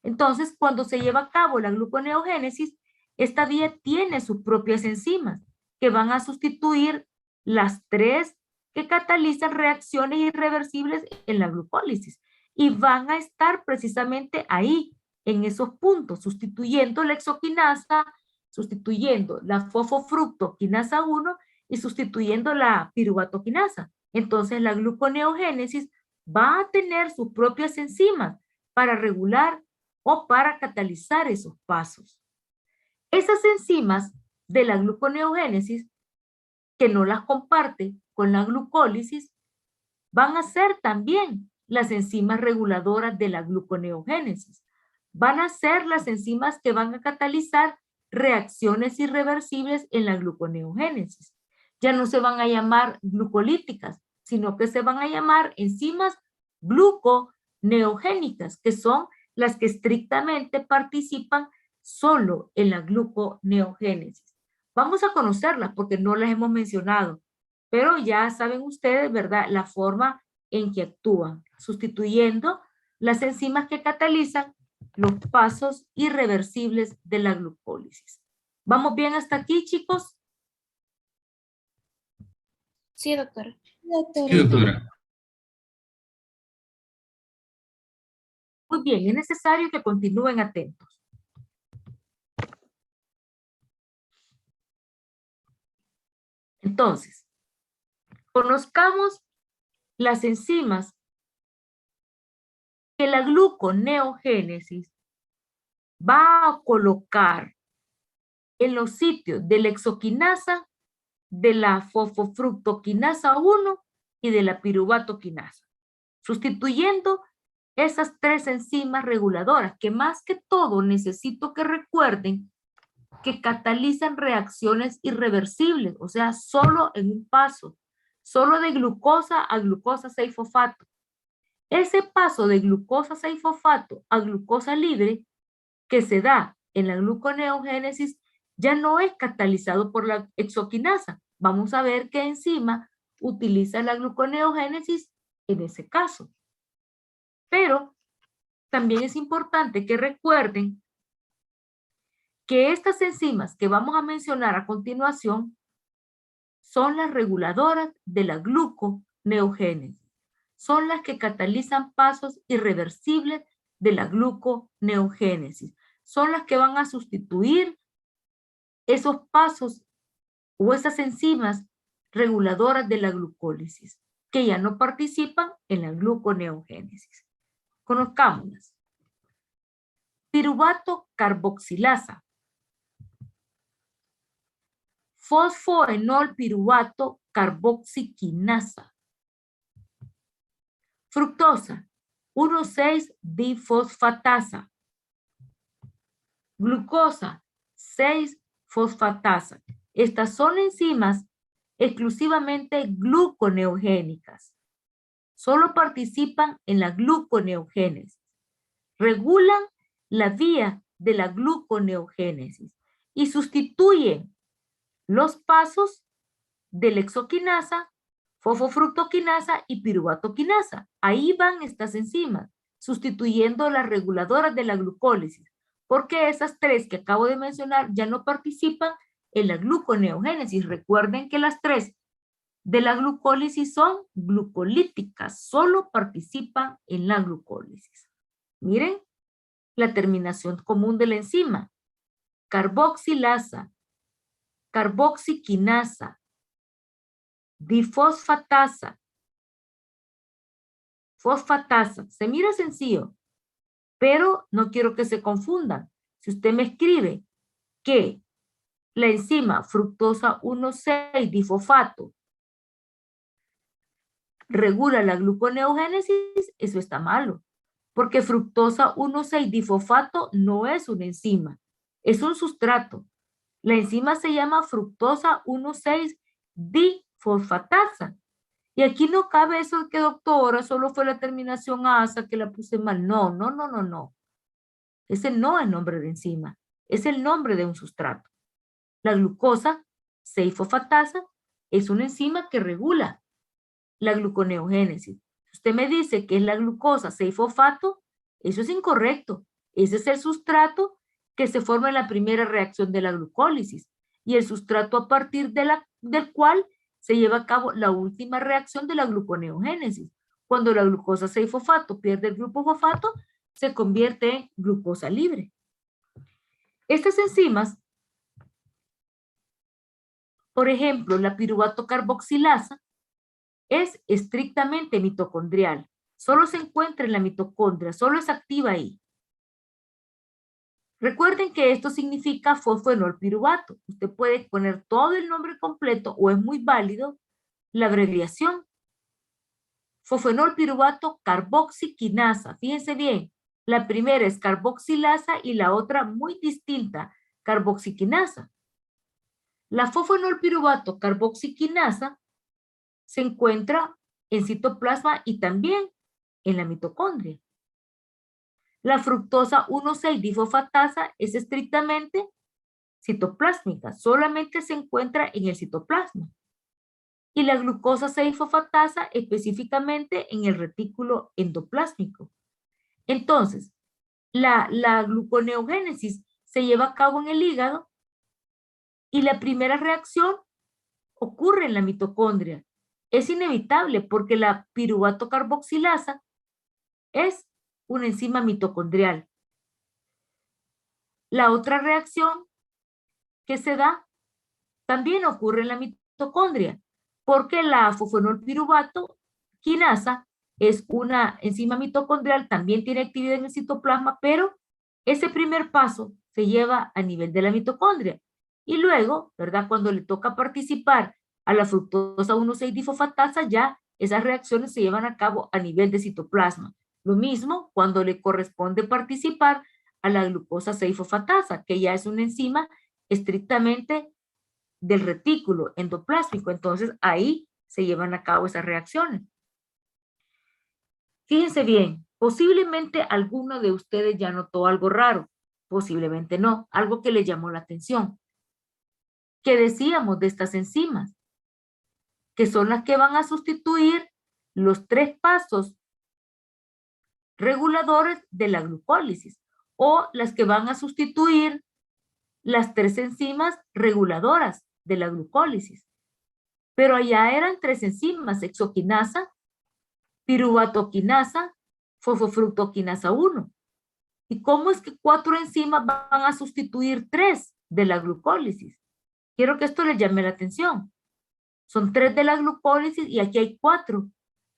Entonces, cuando se lleva a cabo la gluconeogénesis, esta vía tiene sus propias enzimas que van a sustituir las 3 que catalizan reacciones irreversibles en la glucólisis, y van a estar precisamente ahí, en esos puntos, sustituyendo la hexoquinasa, sustituyendo la fosfofructoquinasa 1 y sustituyendo la piruvato quinasa. Entonces la gluconeogénesis va a tener sus propias enzimas para regular o para catalizar esos pasos. Esas enzimas de la gluconeogénesis, que no las comparte con la glucólisis, van a ser también las enzimas reguladoras de la gluconeogénesis. Van a ser las enzimas que van a catalizar reacciones irreversibles en la gluconeogénesis. Ya no se van a llamar glucolíticas, sino que se van a llamar enzimas gluconeogénicas, que son las que estrictamente participan solo en la gluconeogénesis. Vamos a conocerlas porque no las hemos mencionado, pero ya saben ustedes, ¿verdad?, la forma en que actúan, sustituyendo las enzimas que catalizan los pasos irreversibles de la glucólisis. ¿Vamos bien hasta aquí, chicos? Sí, doctora. Sí, doctora. Muy bien, es necesario que continúen atentos. Entonces, conozcamos las enzimas que la gluconeogénesis va a colocar en los sitios de la hexoquinasa, de la fosfofructoquinasa 1 y de la piruvatoquinasa, sustituyendo esas tres enzimas reguladoras que más que todo necesito que recuerden que catalizan reacciones irreversibles, o sea, solo en un paso, solo de glucosa a glucosa 6-fosfato. Ese paso de glucosa 6-fosfato a glucosa libre que se da en la gluconeogénesis ya no es catalizado por la hexoquinasa. Vamos a ver qué enzima utiliza la gluconeogénesis en ese caso. Pero también es importante que recuerden que estas enzimas que vamos a mencionar a continuación son las reguladoras de la gluconeogénesis. Son las que catalizan pasos irreversibles de la gluconeogénesis. Son las que van a sustituir esos pasos o esas enzimas reguladoras de la glucólisis, que ya no participan en la gluconeogénesis. Conozcámoslas. Piruvato carboxilasa. Fosfoenol piruvato carboxiquinasa. Fructosa, 1,6-difosfatasa. Glucosa, 6-fosfatasa. Estas son enzimas exclusivamente gluconeogénicas. Solo participan en la gluconeogénesis. Regulan la vía de la gluconeogénesis y sustituyen los pasos de la hexoquinasa, fosfofructoquinasa y piruvatoquinasa. Ahí van estas enzimas, sustituyendo las reguladoras de la glucólisis, porque esas tres que acabo de mencionar ya no participan en la gluconeogénesis. Recuerden que las tres de la glucólisis son glucolíticas, solo participan en la glucólisis. Miren la terminación común de la enzima: carboxilasa, carboxiquinasa, difosfatasa, fosfatasa. Se mira sencillo, pero no quiero que se confundan. Si usted me escribe que la enzima fructosa 1,6-difosfato regula la gluconeogénesis, eso está malo, porque fructosa 1,6-difosfato no es una enzima, es un sustrato. La enzima se llama fructosa 1,6-difosfatasa. Y aquí no cabe eso que, doctora, solo fue la terminación asa que la puse mal. No, no, no, no, no. Ese no es nombre de enzima, es el nombre de un sustrato. La glucosa 6-fosfatasa es una enzima que regula la gluconeogénesis. Si usted me dice que es la glucosa 6-fosfato, eso es incorrecto. Ese es el sustrato que se forma en la primera reacción de la glucólisis y el sustrato a partir del cual se lleva a cabo la última reacción de la gluconeogénesis. Cuando la glucosa 6-fosfato pierde el grupo fosfato, se convierte en glucosa libre. Estas enzimas Por ejemplo, la piruvato carboxilasa es estrictamente mitocondrial. Solo se encuentra en la mitocondria, solo es activa ahí. Recuerden que esto significa fosfenol piruvato. Usted puede poner todo el nombre completo o es muy válido la abreviación. Fosfenol piruvato carboxiquinasa. Fíjense bien, la primera es carboxilasa y la otra muy distinta, carboxiquinasa. La fosfenol piruvato carboxiquinasa se encuentra en citoplasma y también en la mitocondria. La fructosa 1,6-difosfatasa es estrictamente citoplásmica, solamente se encuentra en el citoplasma. Y la glucosa 6-fosfatasa específicamente en el retículo endoplásmico. Entonces, la gluconeogénesis se lleva a cabo en el hígado y la primera reacción ocurre en la mitocondria. Es inevitable porque la piruvato carboxilasa es una enzima mitocondrial. La otra reacción que se da también ocurre en la mitocondria, porque la fosfenol piruvato quinasa es una enzima mitocondrial, también tiene actividad en el citoplasma, pero ese primer paso se lleva a nivel de la mitocondria. Y luego, ¿verdad? Cuando le toca participar a la fructosa 1,6-difosfatasa, ya esas reacciones se llevan a cabo a nivel de citoplasma. Lo mismo cuando le corresponde participar a la glucosa 6-fosfatasa, que ya es una enzima estrictamente del retículo endoplásmico. Entonces, ahí se llevan a cabo esas reacciones. Fíjense bien, posiblemente alguno de ustedes ya notó algo raro, posiblemente no, algo que le llamó la atención. ¿Qué decíamos de estas enzimas? Que son las que van a sustituir los 3 pasos reguladores de la glucólisis o las que van a sustituir las 3 enzimas reguladoras de la glucólisis. Pero allá eran 3 enzimas, hexoquinasa, piruvatoquinasa, fosfofructoquinasa 1. ¿Y cómo es que 4 enzimas van a sustituir 3 de la glucólisis? Quiero que esto les llame la atención. Son 3 de la glucólisis y aquí hay 4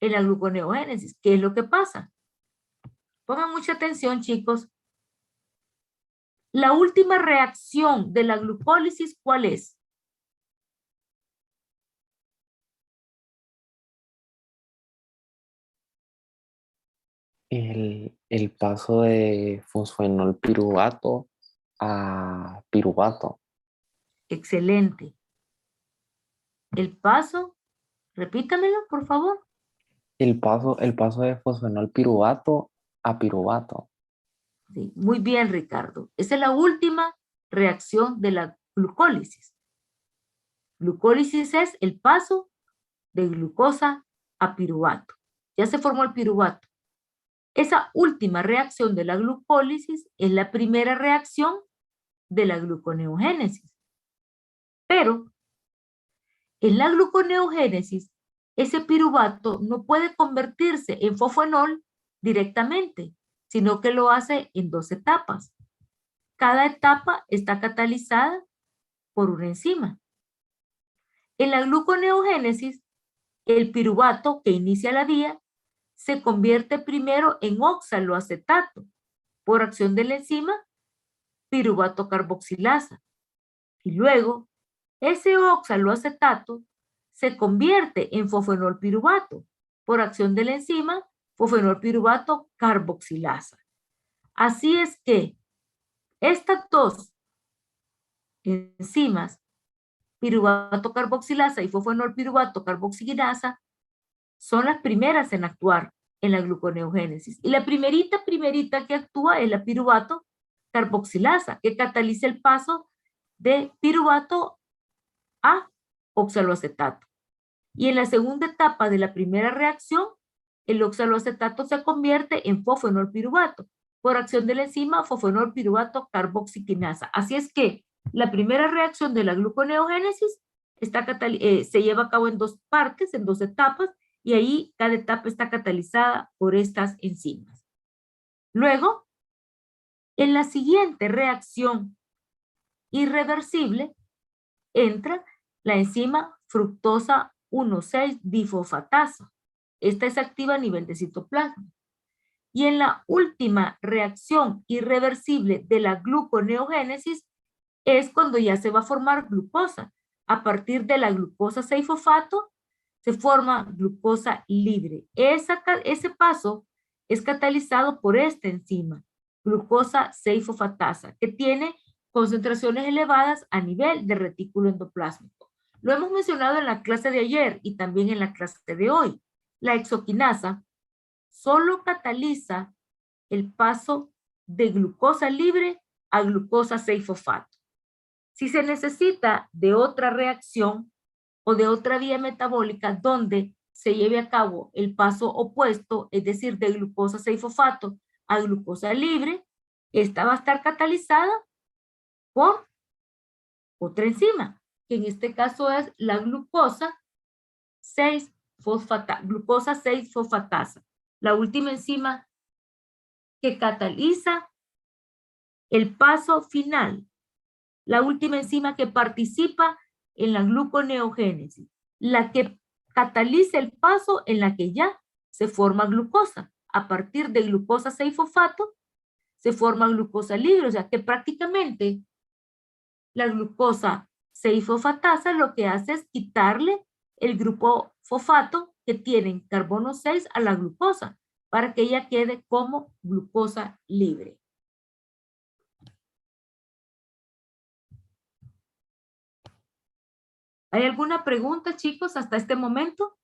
en la gluconeogénesis. ¿Qué es lo que pasa? Pongan mucha atención, chicos. La última reacción de la glucólisis, ¿cuál es? El paso de fosfenol piruvato a piruvato. Excelente. El paso, repítamelo, por favor. El paso de fosfenol piruvato a piruvato. Sí, muy bien, Ricardo. Esa es la última reacción de la glucólisis. Glucólisis es el paso de glucosa a piruvato. Ya se formó el piruvato. Esa última reacción de la glucólisis es la primera reacción de la gluconeogénesis. Pero en la gluconeogénesis, ese piruvato no puede convertirse en fosfenol directamente, sino que lo hace en 2 etapas. Cada etapa está catalizada por una enzima. En la gluconeogénesis, el piruvato que inicia la vía se convierte primero en oxaloacetato por acción de la enzima piruvato carboxilasa. Y luego, ese oxaloacetato se convierte en fosfenol piruvato por acción de la enzima fosfenol piruvato carboxilasa. Así es que estas 2 enzimas, piruvato carboxilasa y fosfenol piruvato carboxilasa, son las primeras en actuar en la gluconeogénesis. Y la primerita que actúa es la piruvato carboxilasa, que cataliza el paso de piruvato a oxaloacetato. Y en la segunda etapa de la primera reacción, el oxaloacetato se convierte en fosfenol piruvato por acción de la enzima fosfenol piruvato carboxiquinasa. Así es que la primera reacción de la gluconeogénesis se lleva a cabo en 2 partes, en 2 etapas, y ahí cada etapa está catalizada por estas enzimas. Luego, en la siguiente reacción irreversible, entra la enzima fructosa 1,6-difosfatasa. Esta es activa a nivel de citoplasma. Y en la última reacción irreversible de la gluconeogénesis es cuando ya se va a formar glucosa. A partir de la glucosa 6-fosfato se forma glucosa libre. Ese paso es catalizado por esta enzima, glucosa 6-fosfatasa, que tiene concentraciones elevadas a nivel del retículo endoplásmico. Lo hemos mencionado en la clase de ayer y también en la clase de hoy. La hexoquinasa solo cataliza el paso de glucosa libre a glucosa 6-fosfato. Si se necesita de otra reacción o de otra vía metabólica donde se lleve a cabo el paso opuesto, es decir, de glucosa 6-fosfato a glucosa libre, esta va a estar catalizada por otra enzima, que en este caso es la glucosa 6-fosfatasa, la última enzima que cataliza el paso final, la última enzima que participa en la gluconeogénesis, la que cataliza el paso en la que ya se forma glucosa. A partir de glucosa 6-fosfato se forma glucosa libre, o sea que prácticamente la glucosa 6-fosfatasa lo que hace es quitarle el grupo fosfato que tienen carbono 6 a la glucosa para que ella quede como glucosa libre. ¿Hay alguna pregunta, chicos, hasta este momento?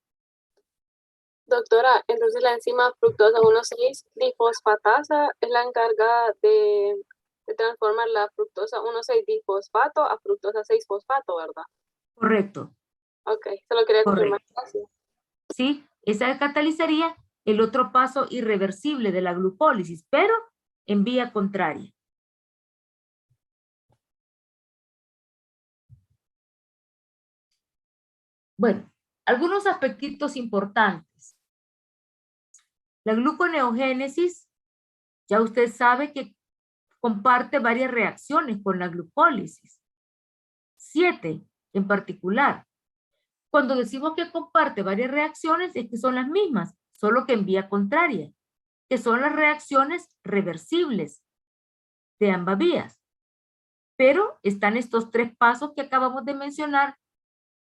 Doctora, entonces la enzima fructosa 1,6-difosfatasa es la encargada de transformar la fructosa 1,6-difosfato a fructosa 6-fosfato, ¿verdad? Correcto. Ok, solo quería confirmar. Correcto. Gracias. Sí, esa catalizaría el otro paso irreversible de la glucólisis, pero en vía contraria. Bueno, algunos aspectos importantes. La gluconeogénesis, ya usted sabe que comparte varias reacciones con la glucólisis. 7 en particular. Cuando decimos que comparte varias reacciones es que son las mismas, solo que en vía contraria, que son las reacciones reversibles de ambas vías. Pero están estos 3 pasos que acabamos de mencionar,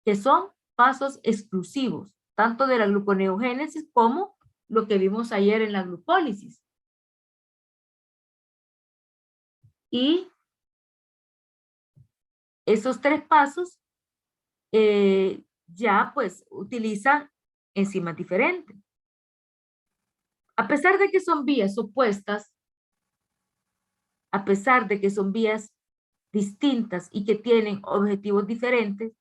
que son pasos exclusivos, tanto de la gluconeogénesis como lo que vimos ayer en la glucólisis. Y esos 3 pasos ya pues utilizan enzimas diferentes. A pesar de que son vías opuestas, a pesar de que son vías distintas y que tienen objetivos diferentes,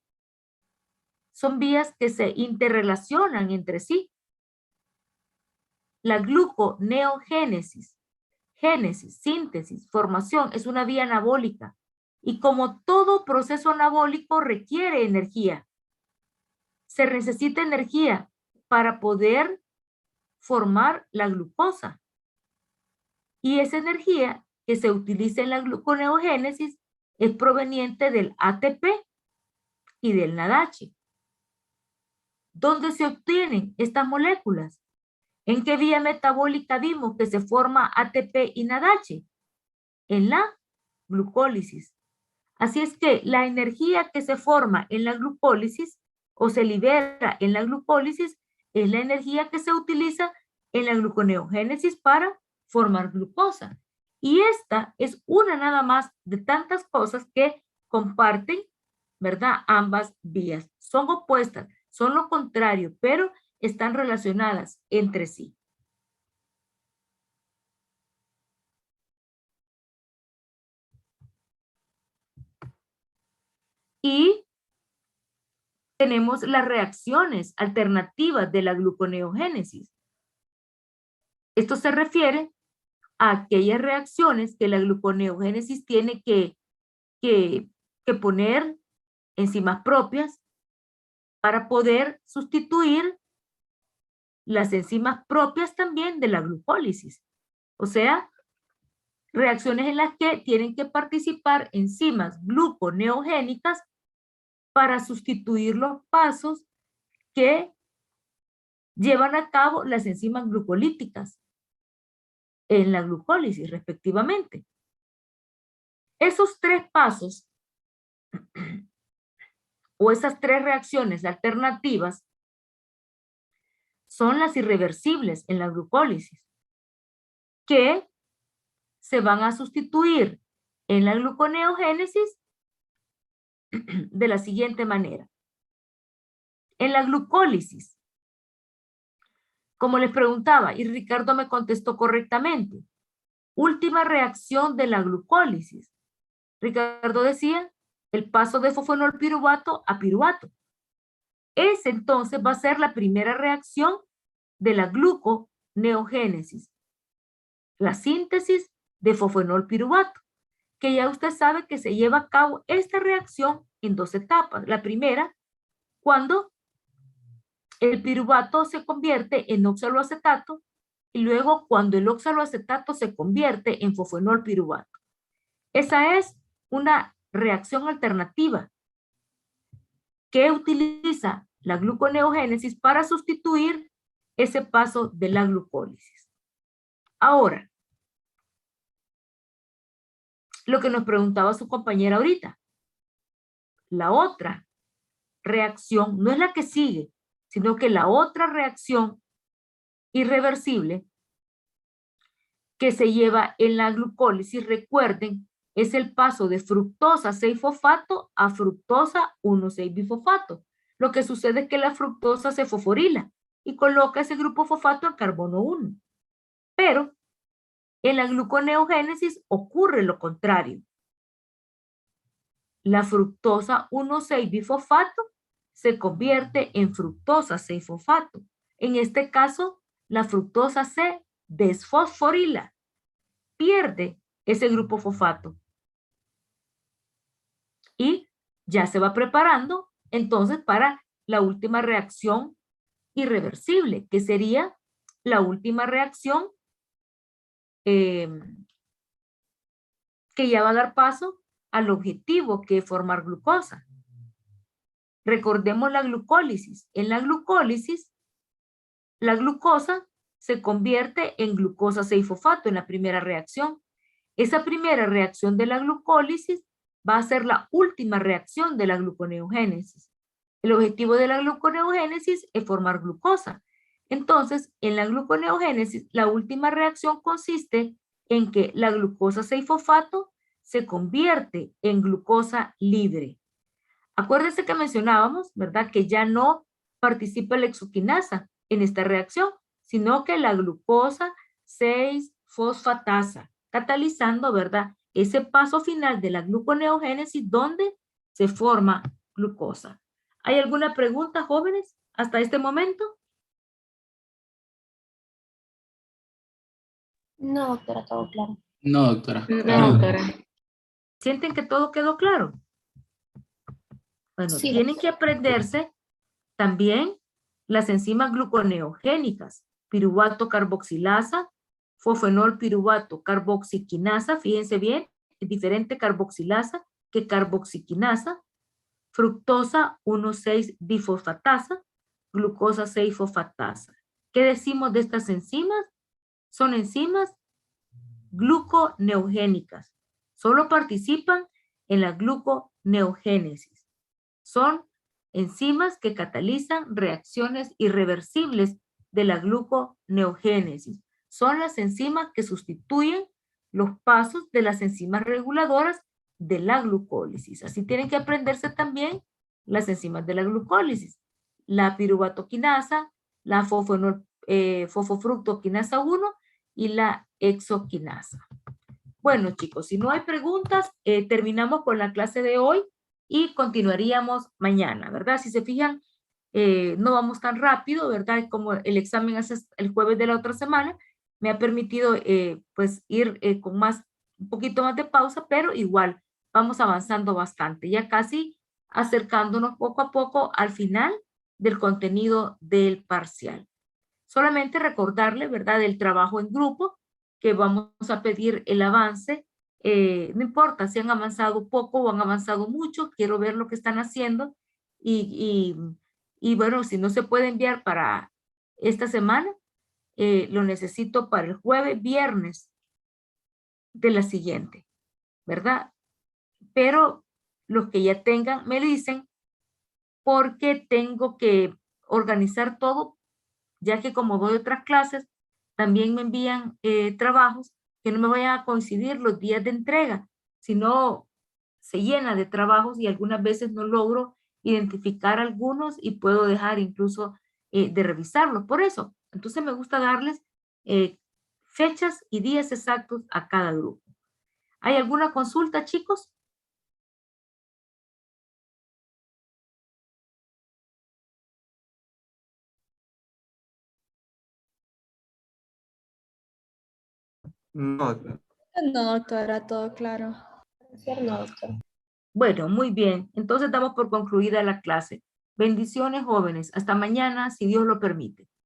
son vías que se interrelacionan entre sí. La gluconeogénesis, génesis, síntesis, formación, es una vía anabólica y como todo proceso anabólico requiere energía. Se necesita energía para poder formar la glucosa. Y esa energía que se utiliza en la gluconeogénesis es proveniente del ATP y del NADH. ¿Dónde se obtienen estas moléculas? ¿En qué vía metabólica vimos que se forma ATP y NADH? En la glucólisis. Así es que la energía que se forma en la glucólisis o se libera en la glucólisis es la energía que se utiliza en la gluconeogénesis para formar glucosa. Y esta es una nada más de tantas cosas que comparten, ¿verdad? Ambas vías. Son opuestas, son lo contrario, pero están relacionadas entre sí. Y tenemos las reacciones alternativas de la gluconeogénesis. Esto se refiere a aquellas reacciones que la gluconeogénesis tiene que poner enzimas propias para poder sustituir las enzimas propias también de la glucólisis. O sea, reacciones en las que tienen que participar enzimas gluconeogénicas para sustituir los pasos que llevan a cabo las enzimas glucolíticas en la glucólisis, respectivamente. Esos 3 pasos o esas 3 reacciones alternativas son las irreversibles en la glucólisis, que se van a sustituir en la gluconeogénesis de la siguiente manera. En la glucólisis, como les preguntaba, y Ricardo me contestó correctamente, última reacción de la glucólisis. Ricardo decía, el paso de fosfenolpiruvato a piruvato. Ese entonces va a ser la primera reacción de la gluconeogénesis. La síntesis de fosfenolpiruvato, que ya usted sabe que se lleva a cabo esta reacción en 2 etapas. La primera, cuando el piruvato se convierte en oxaloacetato, y luego cuando el oxaloacetato se convierte en fosfenolpiruvato. Esa es una reacción alternativa que utiliza la gluconeogénesis para sustituir ese paso de la glucólisis. Ahora, lo que nos preguntaba su compañera ahorita, la otra reacción no es la que sigue, sino que la otra reacción irreversible que se lleva en la glucólisis, recuerden, es el paso de fructosa 6-fosfato a fructosa 1,6-bifosfato. Lo que sucede es que la fructosa se fosforila y coloca ese grupo fosfato en carbono 1. Pero en la gluconeogénesis ocurre lo contrario. La fructosa 1,6-bifosfato se convierte en fructosa 6-fosfato. En este caso, la fructosa se desfosforila, pierde ese grupo fosfato. Y ya se va preparando entonces para la última reacción irreversible, que sería la última reacción que ya va a dar paso al objetivo, que es formar glucosa. Recordemos la glucólisis. En la glucólisis, la glucosa se convierte en glucosa 6-fosfato en la primera reacción. Esa primera reacción de la glucólisis va a ser la última reacción de la gluconeogénesis. El objetivo de la gluconeogénesis es formar glucosa. Entonces, en la gluconeogénesis, la última reacción consiste en que la glucosa 6-fosfato se convierte en glucosa libre. Acuérdense que mencionábamos, ¿verdad?, que ya no participa la exoquinasa en esta reacción, sino que la glucosa 6-fosfatasa, catalizando, ¿verdad?, ese paso final de la gluconeogénesis donde se forma glucosa. ¿Hay alguna pregunta, jóvenes, hasta este momento? No, doctora, todo claro. No, doctora. No, doctora. ¿Sienten que todo quedó claro? Bueno, Sí, tienen que aprenderse también las enzimas gluconeogénicas, piruvato carboxilasa, fosfenol piruvato carboxiquinasa, fíjense bien, es diferente carboxilasa que carboxiquinasa, fructosa 1,6-difosfatasa, glucosa 6-fosfatasa. ¿Qué decimos de estas enzimas? Son enzimas gluconeogénicas. Solo participan en la gluconeogénesis. Son enzimas que catalizan reacciones irreversibles de la gluconeogénesis. Son las enzimas que sustituyen los pasos de las enzimas reguladoras de la glucólisis. Así tienen que aprenderse también las enzimas de la glucólisis. La piruvatoquinasa, la fosfofructoquinasa 1 y la exoquinasa. Bueno, chicos, si no hay preguntas, terminamos con la clase de hoy y continuaríamos mañana, ¿verdad? Si se fijan, no vamos tan rápido, ¿verdad? Como el examen es el jueves de la otra semana, me ha permitido pues ir con un poquito más de pausa, pero igual vamos avanzando bastante, ya casi acercándonos poco a poco al final del contenido del parcial. Solamente recordarle, ¿verdad?, del trabajo en grupo, que vamos a pedir el avance No importa si han avanzado poco o han avanzado mucho, quiero ver lo que están haciendo y bueno, si no se puede enviar para esta semana, lo necesito para el jueves, viernes de la siguiente, ¿verdad? Pero los que ya tengan me dicen porque tengo que organizar todo, ya que como doy otras clases, también me envían trabajos que no me vayan a coincidir los días de entrega, sino se llena de trabajos y algunas veces no logro identificar algunos y puedo dejar incluso de revisarlos. Por eso, entonces me gusta darles fechas y días exactos a cada grupo. ¿Hay alguna consulta, chicos? No, doctora. No, doctora, todo claro. No, doctor. Bueno, muy bien. Entonces damos por concluida la clase. Bendiciones, jóvenes. Hasta mañana, si Dios lo permite.